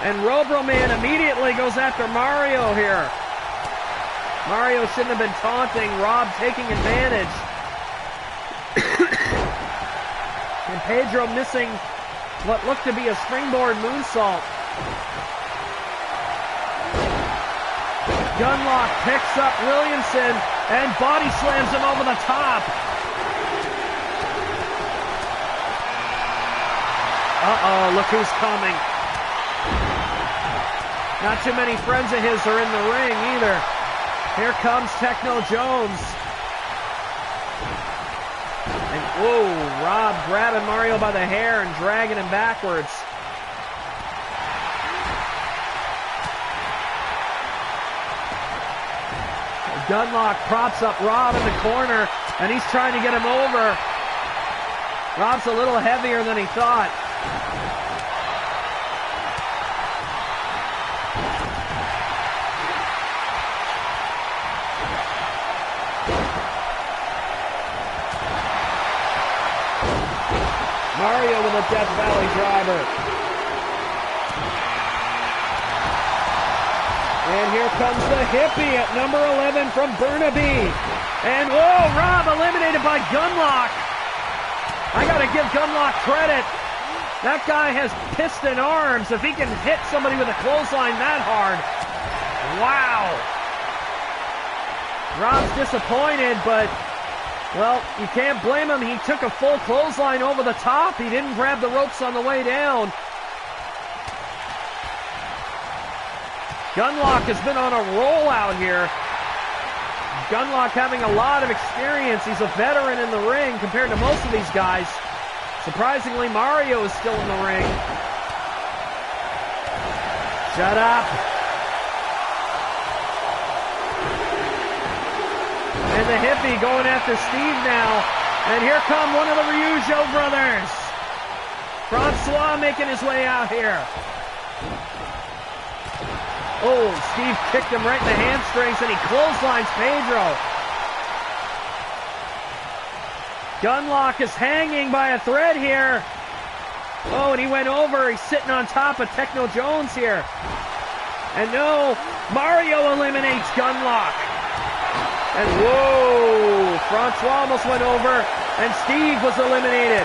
And Robroman immediately goes after Mario here. Mario shouldn't have been taunting. Rob taking advantage. And Pedro missing what looked to be a springboard moonsault. Gunlock picks up Williamson and body slams him over the top. Uh-oh, look who's coming. Not too many friends of his are in the ring either. Here comes Techno Jones. And, whoa, Rob grabbing Mario by the hair and dragging him backwards. Gunlock props up Rob in the corner, and he's trying to get him over. Rob's a little heavier than he thought. Mario with a Death Valley driver. And here comes the hippie at number 11 from Burnaby. And, whoa, Rob eliminated by Gunlock. I got to give Gunlock credit. That guy has piston arms if he can hit somebody with a clothesline that hard. Wow. Rob's disappointed, but, well, you can't blame him. He took a full clothesline over the top. He didn't grab the ropes on the way down. Gunlock has been on a roll out here. Gunlock having a lot of experience. He's a veteran in the ring compared to most of these guys. Surprisingly, Mario is still in the ring. Shut up. And the hippie going after Steve now. And here come one of the Ryujo brothers. Francois making his way out here. Oh, Steve kicked him right in the hamstrings, and he clotheslines Pedro. Gunlock is hanging by a thread here. Oh, and he went over. He's sitting on top of Techno Jones here. And no, Mario eliminates Gunlock. And whoa, Francois almost went over, and Steve was eliminated.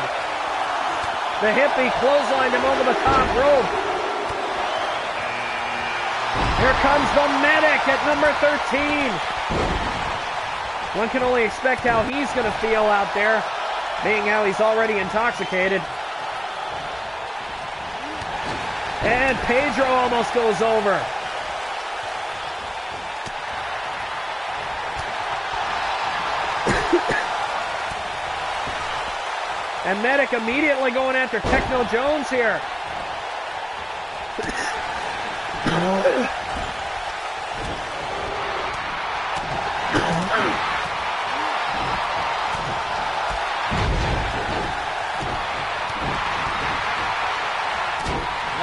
The hippie clotheslined him over the top rope. Here comes the medic at number 13. One can only expect how he's going to feel out there, being how he's already intoxicated. And Pedro almost goes over. And Medic immediately going after Techno Jones here.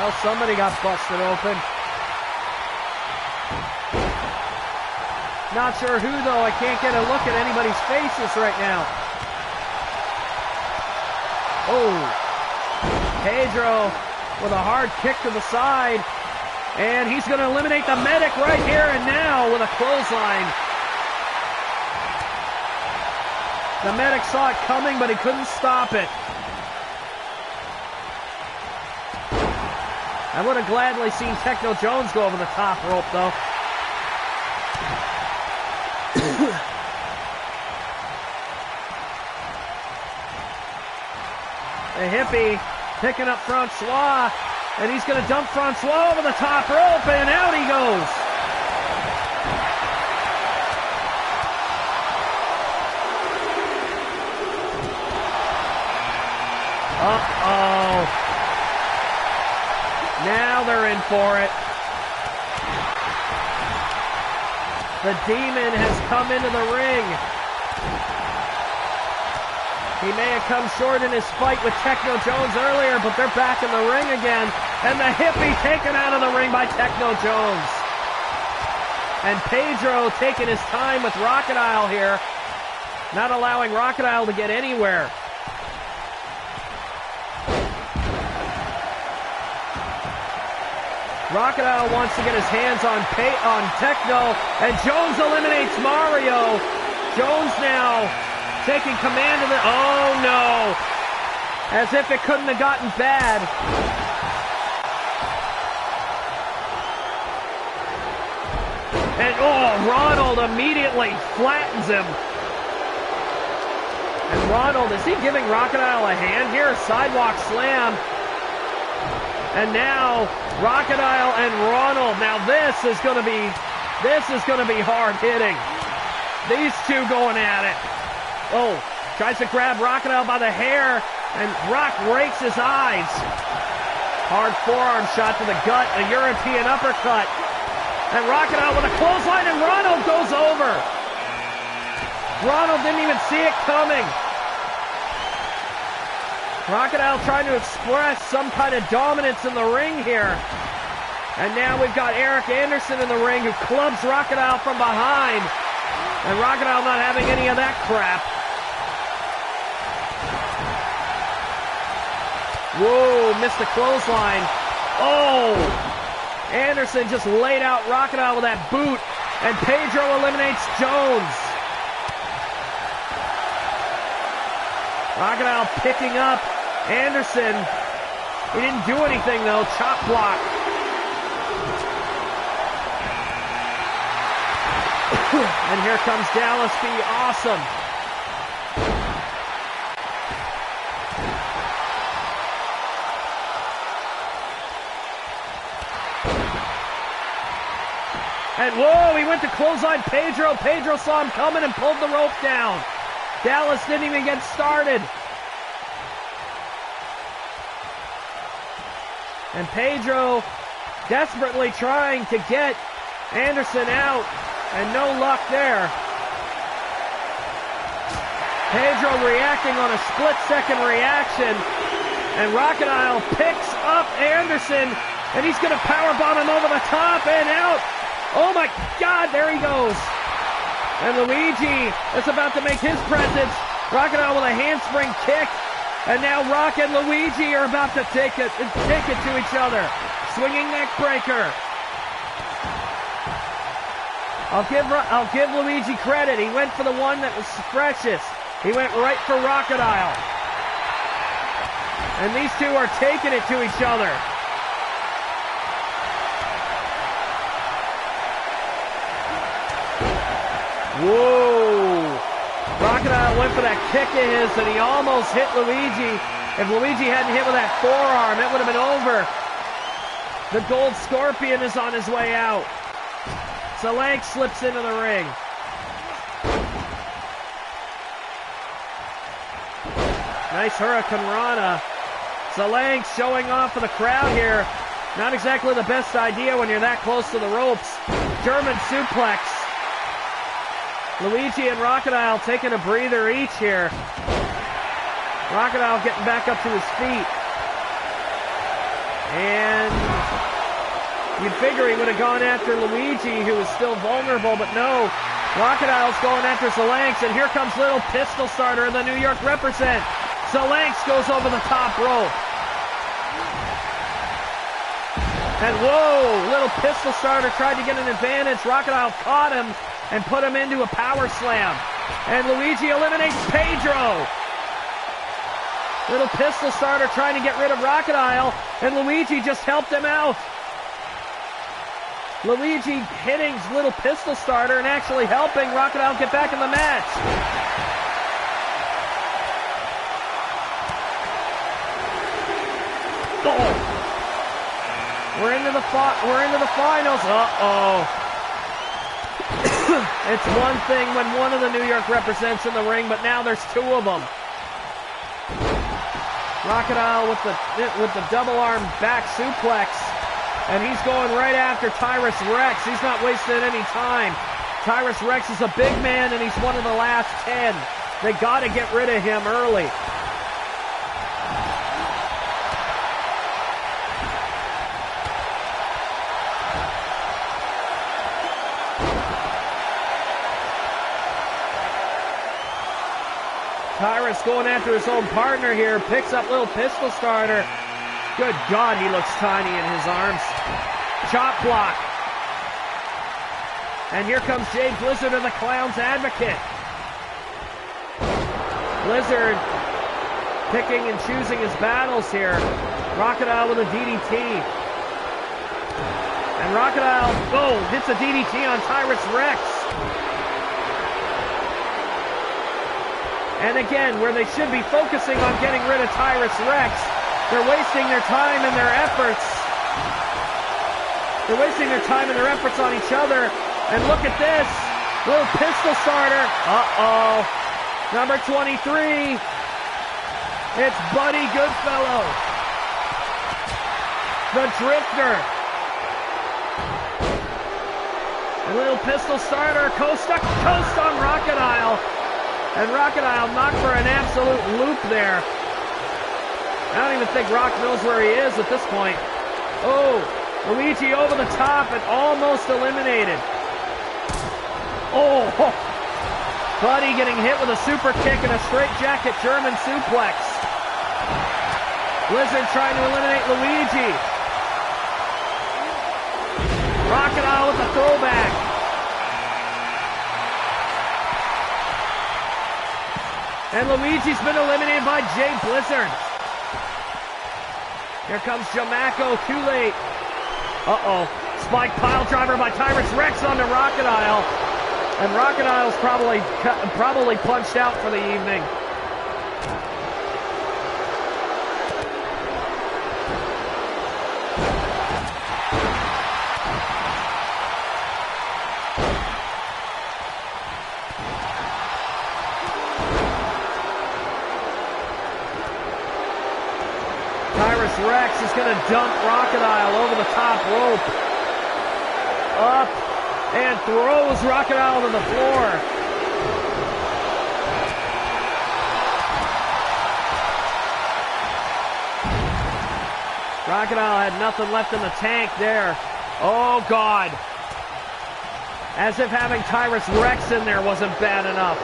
Well, somebody got busted open. Not sure who, though. I can't get a look at anybody's faces right now. Oh, Pedro with a hard kick to the side. And he's going to eliminate the medic right here and now with a clothesline. The medic saw it coming, but he couldn't stop it. I would have gladly seen Techno Jones go over the top rope, though. The hippie picking up Francois, and he's going to dump Francois over the top rope, and out he goes. Uh-oh. Now they're in for it. The Demon has come into the ring. He may have come short in his fight with Techno Jones earlier, but they're back in the ring again. And the hippie taken out of the ring by Techno Jones. And Pedro taking his time with Rachidile here, not allowing Rachidile to get anywhere. Rachidile wants to get his hands on Techno, and Jones eliminates Mario. Jones now taking command of it. Oh no! As if it couldn't have gotten bad. And oh, Ronald immediately flattens him. And Ronald, is he giving Rachidile a hand here? A sidewalk slam. And now Rachidile and Ronald. Now this is going to be hard hitting. These two going at it. Oh, tries to grab Rachidile by the hair, and Rock rakes his eyes. Hard forearm shot to the gut, a European uppercut. And Rachidile with a clothesline, and Ronald goes over. Ronald didn't even see it coming. Rachidile trying to express some kind of dominance in the ring here. And now we've got Eric Anderson in the ring who clubs Rachidile from behind. And Rachidile not having any of that crap. Whoa, missed the clothesline. Oh! Anderson just laid out Rachidile with that boot, and Pedro eliminates Jones. Rachidile picking up Anderson. He didn't do anything though. Chop block. And here comes Dallas B. Awesome. And whoa, he went to clothesline Pedro. Pedro saw him coming and pulled the rope down. Dallas didn't even get started. And Pedro desperately trying to get Anderson out, and no luck there. Pedro reacting on a split-second reaction, and Rachidile picks up Anderson, and he's going to powerbomb him over the top and out. Oh my God, there he goes. And Luigi is about to make his presence. Rachidile with a handspring kick. And now Rock and Luigi are about to take it to each other. Swinging neck breaker. I'll give Luigi credit. He went for the one that was freshest. He went right for Rachidile. And these two are taking it to each other. Whoa! Rachidile went for that kick of his, and he almost hit Luigi. If Luigi hadn't hit with that forearm, it would have been over. The Gold Scorpion is on his way out. Solange slips into the ring. Nice Hurricane Rana. Solange showing off for the crowd here. Not exactly the best idea when you're that close to the ropes. German suplex. Luigi and Rachidile taking a breather each here. Rachidile getting back up to his feet. And you'd figure he would have gone after Luigi, who is still vulnerable, but no. Rachadile's going after Solange, and here comes little pistol starter in the New York represent. Solange goes over the top rope. And whoa, little pistol starter tried to get an advantage. Rachidile caught him and put him into a power slam. And Luigi eliminates Pedro. Little pistol starter trying to get rid of Rachidile, and Luigi just helped him out. Luigi hitting little pistol starter and actually helping Rachidile get back in the match. Oh. We're into the finals. Uh-oh. It's one thing when one of the New York represents in the ring, but now there's two of them. Rachidile with the double arm back suplex, and he's going right after Tyrus Rex. He's not wasting any time. Tyrus Rex is a big man, and he's one of the last 10. They got to get rid of him early. Tyrus going after his own partner here, picks up little pistol starter. Good God, he looks tiny in his arms. Chop block. And here comes Jay Blizzard of the Clown's Advocate. Blizzard picking and choosing his battles here. Rachidile with a DDT. And Rachidile, hits a DDT on Tyrus Rex. And again, where they should be focusing on getting rid of Tyrus Rex, They're wasting their time and their efforts. They're wasting their time and their efforts on each other. And look at this. Little pistol starter. Uh-oh. Number 23. It's Buddy Goodfellow. The Drifter. A little pistol starter. Coast on Rachidile. And Rachidile knocked for an absolute loop there. I don't even think Rock knows where he is at this point. Oh, Luigi over the top and almost eliminated. Oh, Buddy getting hit with a super kick and a straight jacket German suplex. Blizzard trying to eliminate Luigi. Rachidile with the throwback. And Luigi's been eliminated by Jay Blizzard. Here comes Jamaco, too late. Uh-oh. Spike pile driver by Tyrus Rex onto Rachidile. And Rachadile's probably punched out for the evening. Tyrus Rex is going to dump Rachidile over the top rope. Up and throws Rachidile to the floor. Rachidile had nothing left in the tank there. Oh, God. As if having Tyrus Rex in there wasn't bad enough.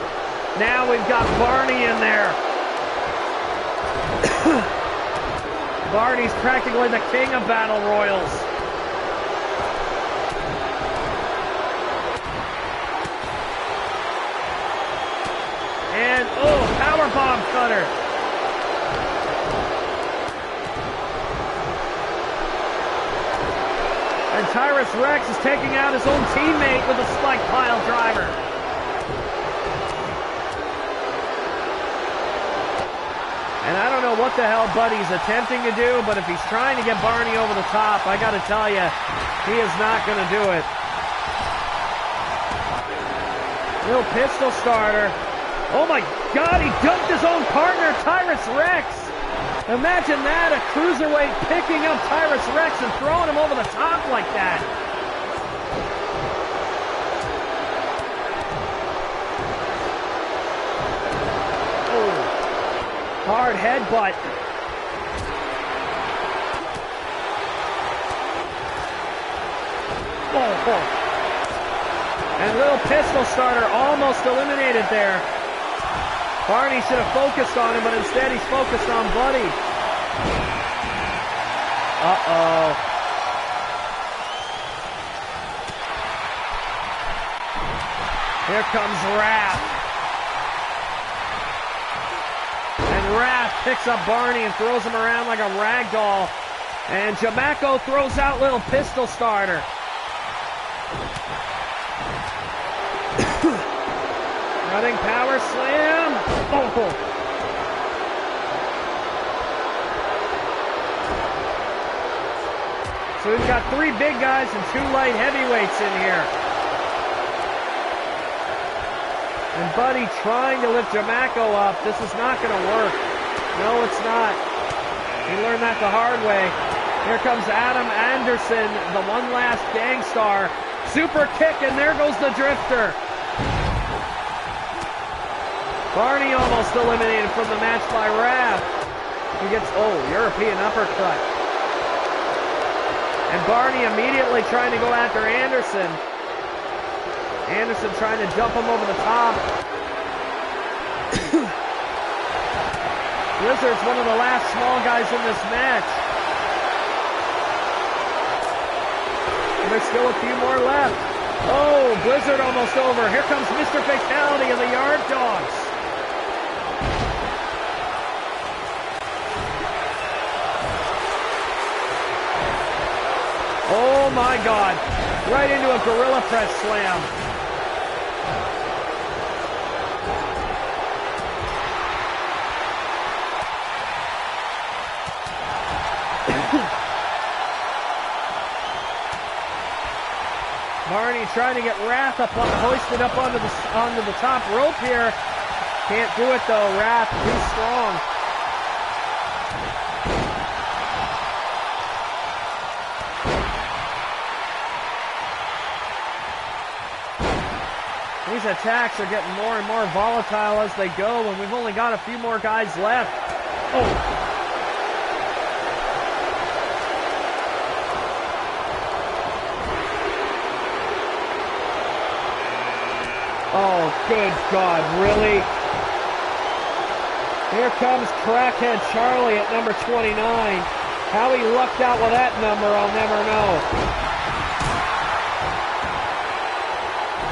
Now we've got Barney in there. Barney's practically the king of battle royals. And, oh, powerbomb cutter. And Tyrus Rex is taking out his own teammate with a spike pile driver. And I don't know what the hell Buddy's attempting to do, but if he's trying to get Barney over the top, I gotta tell you, he is not gonna do it. Little pistol starter. Oh my God, he dumped his own partner, Tyrus Rex. Imagine that, a cruiserweight picking up Tyrus Rex and throwing him over the top like that. Hard headbutt. Oh. And little pistol starter almost eliminated there. Barney should have focused on him, but instead he's focused on Buddy. Uh-oh. Here comes Wrath. Wrath picks up Barney and throws him around like a rag doll. And Jamaco throws out little pistol starter. Running power slam. Oh. So we've got 3 big guys and 2 light heavyweights in here. And Buddy trying to lift Jamaco up. This is not going to work. No, it's not. He learned that the hard way. Here comes Adam Anderson, the one last gangstar. Super kick, and there goes the Drifter. Barney almost eliminated from the match by Wrath. He gets, European uppercut. And Barney immediately trying to go after Anderson. Anderson trying to jump him over the top. Blizzard's one of the last small guys in this match. And there's still a few more left. Oh, Blizzard almost over. Here comes Mr. Fatality and the Yard Dogs. Oh my God. Right into a gorilla press slam. Barney trying to get Wrath up, hoisted up onto the top rope here. Can't do it though. Wrath too strong. These attacks are getting more and more volatile as they go, and we've only got a few more guys left. Oh. Oh, good God, really? Here comes Crackhead Charlie at number 29. How he lucked out with that number, I'll never know.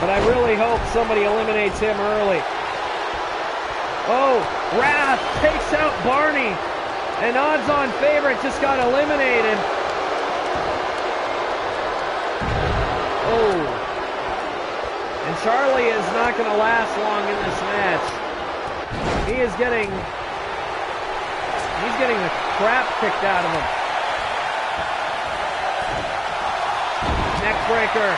But I really hope somebody eliminates him early. Oh, Wrath takes out Barney. An odds-on favorite just got eliminated. Oh. And Charlie is not going to last long in this match. He's getting the crap kicked out of him. Neckbreaker.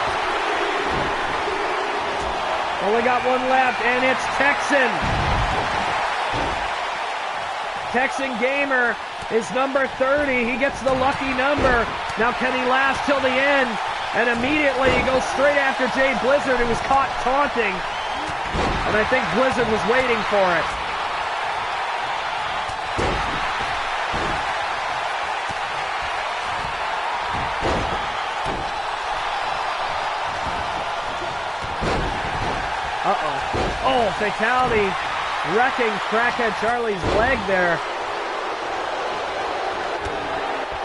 Only got one left, and it's Texan. Texan Gamer is number 30. He gets the lucky number. Now can he last till the end? And immediately he goes straight after Jay Blizzard, who was caught taunting. And I think Blizzard was waiting for it. Uh-oh. Oh, fatality. Wrecking Crackhead Charlie's leg there.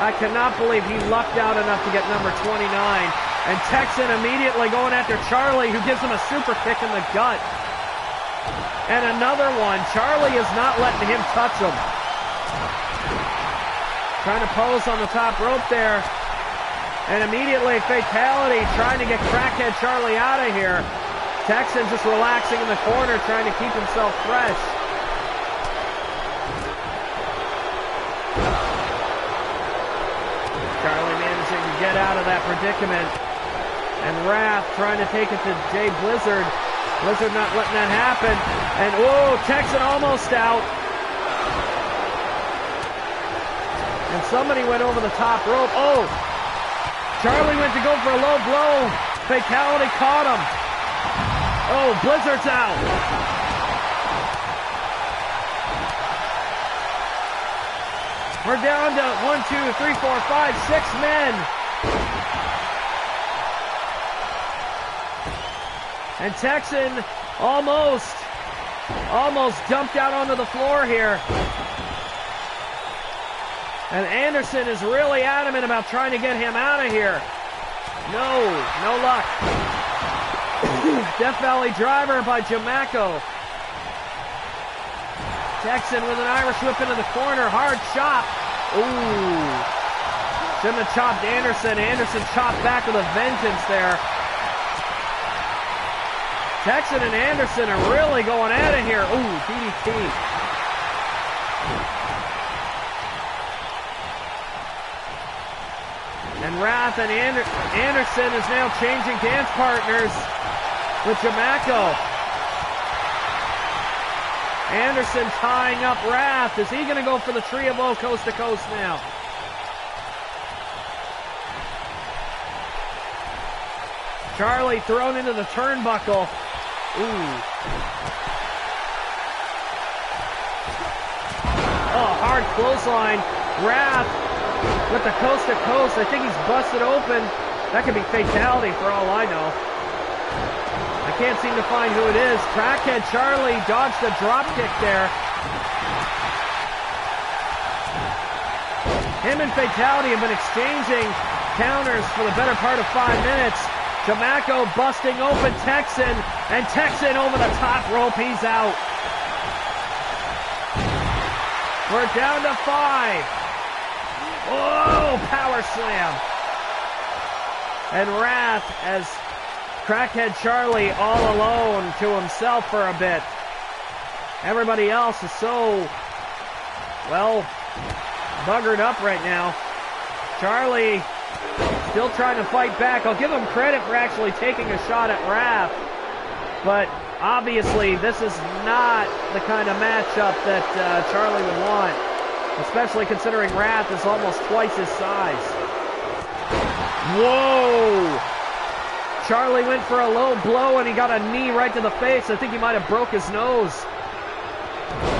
I cannot believe he lucked out enough to get number 29. And Texan immediately going after Charlie, who gives him a super kick in the gut. And another one. Charlie is not letting him touch him. Trying to pose on the top rope there. And immediately fatality, trying to get Crackhead Charlie out of here. Texan just relaxing in the corner, trying to keep himself fresh. Charlie managing to get out of that predicament. And Wrath trying to take it to Jay Blizzard. Blizzard not letting that happen. And whoa, Texan almost out. And somebody went over the top rope. Oh, Charlie went to go for a low blow. Fatality caught him. Oh, Blizzard's out. We're down to 1, 2, 3, 4, 5, 6 men. And Texan almost dumped out onto the floor here. And Anderson is really adamant about trying to get him out of here. No luck. Death Valley driver by Jamaco. Texan with an Irish whip into the corner. Hard chop. Ooh. Shouldn't have chopped Anderson. Anderson chopped back with a vengeance there. Texan and Anderson are really going at it here. Ooh, DDT. And Wrath and Anderson is now changing dance partners with Jamaco. Anderson tying up Wrath. Is he going to go for the Tree of Woe coast to coast now? Charlie thrown into the turnbuckle. Ooh. Oh, hard clothesline. Wrath with the coast to coast. I think he's busted open. That could be fatality for all I know. I can't seem to find who it is. Crackhead Charlie dodged a drop kick there. Him and Fatality have been exchanging counters for the better part of 5 minutes. Jamaco busting open Texan, and Texan over the top rope. He's out. We're down to 5. Oh, power slam. And Wrath as Crackhead Charlie all alone to himself for a bit. Everybody else is so, well, buggered up right now. Charlie still trying to fight back. I'll give him credit for actually taking a shot at Wrath, but obviously this is not the kind of matchup that Charlie would want, especially considering Wrath is almost twice his size. Whoa! Charlie went for a low blow and he got a knee right to the face. I think he might have broke his nose.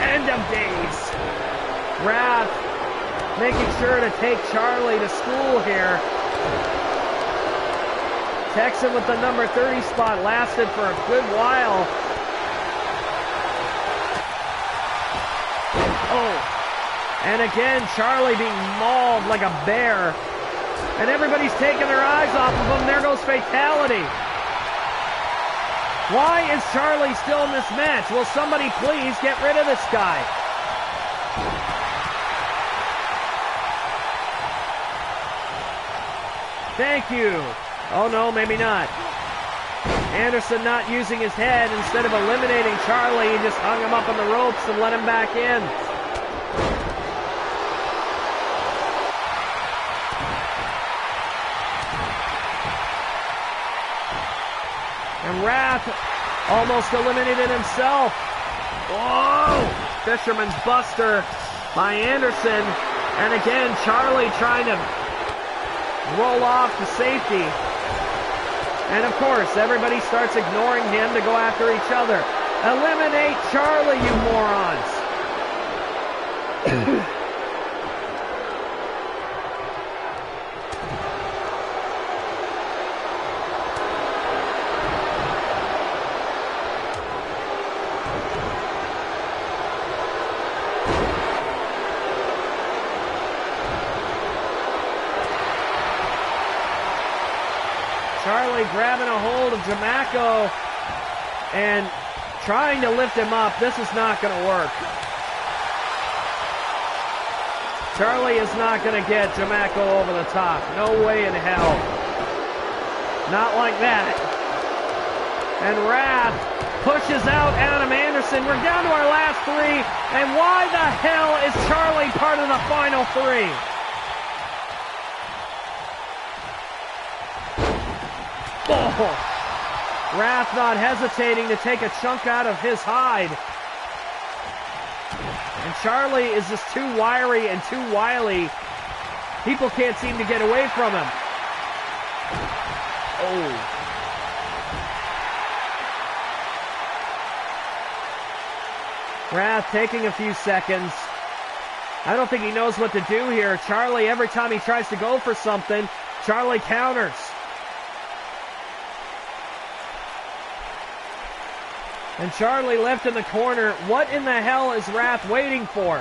End of days. Wrath making sure to take Charlie to school here. Texan with the number 30 spot lasted for a good while. Oh, and again, Charlie being mauled like a bear. And everybody's taking their eyes off of him. There goes Fatality. Why is Charlie still in this match? Will somebody please get rid of this guy? Thank you. Oh no, maybe not. Anderson not using his head. Instead of eliminating Charlie, he just hung him up on the ropes and let him back in. And Wrath almost eliminated himself. Whoa! Fisherman's Buster by Anderson. And again, Charlie trying to roll off to safety. And of course, everybody starts ignoring him to go after each other. Eliminate Charlie, you morons! Charlie grabbing a hold of Jamaco and trying to lift him up. This is not going to work. Charlie is not going to get Jamaco over the top. No way in hell. Not like that. And Wrath pushes out Adam Anderson. We're down to our last three. And why the hell is Charlie part of the final three? Oh. Wrath not hesitating to take a chunk out of his hide. And Charlie is just too wiry and too wily. People can't seem to get away from him. Oh. Wrath taking a few seconds. I don't think he knows what to do here. Charlie, every time he tries to go for something, Charlie counters. And Charlie left in the corner. What in the hell is Wrath waiting for?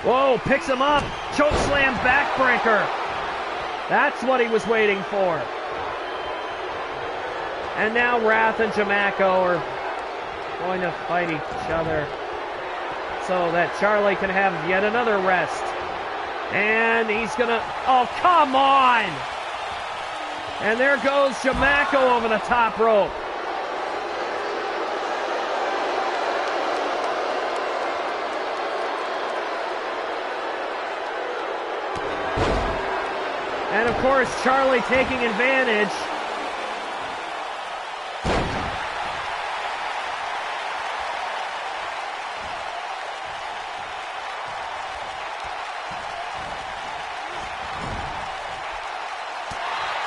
Whoa, picks him up. Chokeslam backbreaker. That's what he was waiting for. And now Wrath and Jamaco are going to fight each other so that Charlie can have yet another rest. And he's gonna... Oh, come on! And there goes Jamaco over the top rope. And of course, Charlie taking advantage.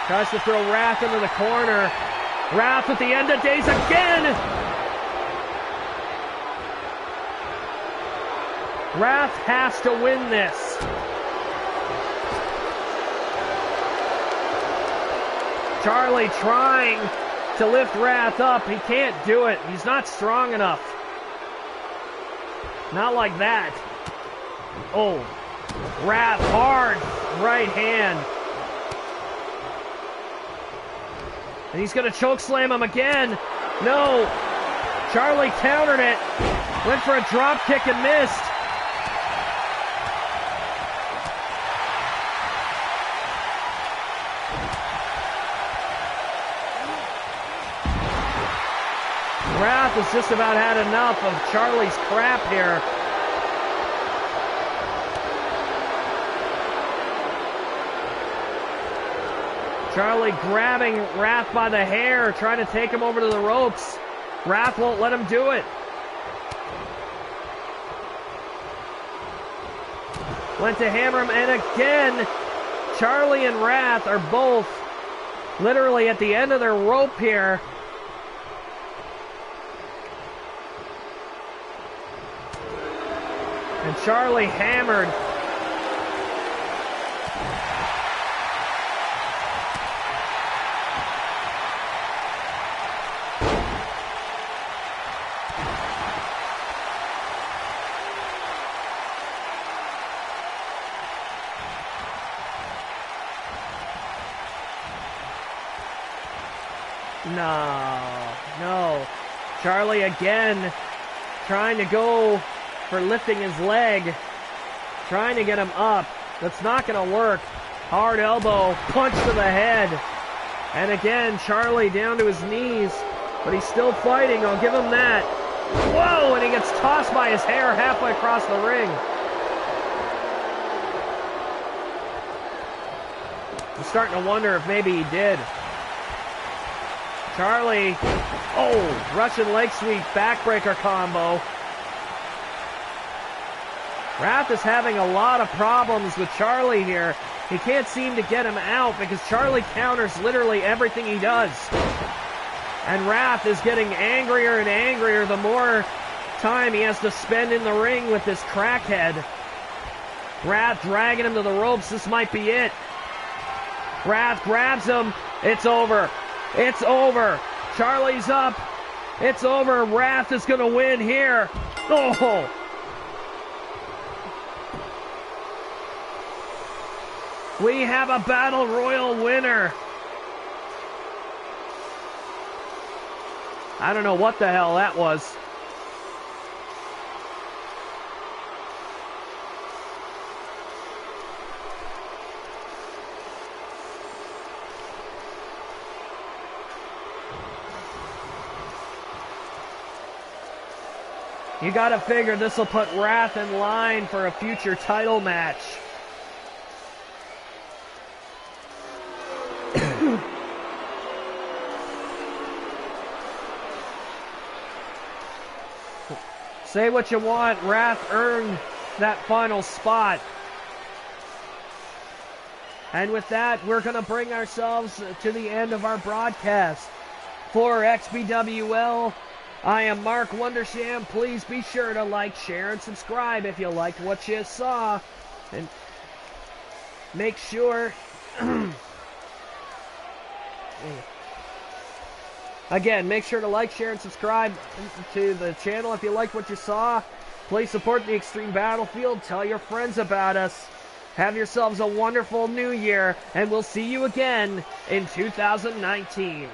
Tries to throw Wrath into the corner. Wrath at the end of days again. Wrath has to win this. Charlie trying to lift Wrath up. He can't do it. He's not strong enough. Not like that. Oh. Wrath hard. Right hand. And he's going to chokeslam him again. No. Charlie countered it. Went for a drop kick and missed. Wrath has just about had enough of Charlie's crap here. Charlie grabbing Wrath by the hair, trying to take him over to the ropes. Wrath won't let him do it. Went to hammer him, and again, Charlie and Wrath are both literally at the end of their rope here. And Charlie hammered. No. Charlie again trying to go for lifting his leg, trying to get him up. That's not going to work. Hard elbow, punch to the head. And again, Charlie down to his knees, but he's still fighting. I'll give him that. Whoa, and he gets tossed by his hair halfway across the ring. I'm starting to wonder if maybe he did. Charlie, oh, Russian leg sweep, backbreaker combo. Wrath is having a lot of problems with Charlie here. He can't seem to get him out because Charlie counters literally everything he does. And Wrath is getting angrier and angrier the more time he has to spend in the ring with this crackhead. Wrath dragging him to the ropes. This might be it. Wrath grabs him. It's over. It's over. Charlie's up. It's over. Wrath is going to win here. Oh! We have a Battle Royal winner. I don't know what the hell that was. You gotta figure this will put Wrath in line for a future title match. Say what you want, Wrath earned that final spot. And with that, we're going to bring ourselves to the end of our broadcast. For XPWL, I am Mark Wondersham. Please be sure to like, share, and subscribe if you liked what you saw. And make sure... Again, make sure to like, share, and subscribe to the channel if you liked what you saw. Please support the Extreme Battlefield. Tell your friends about us. Have yourselves a wonderful new year, and we'll see you again in 2019.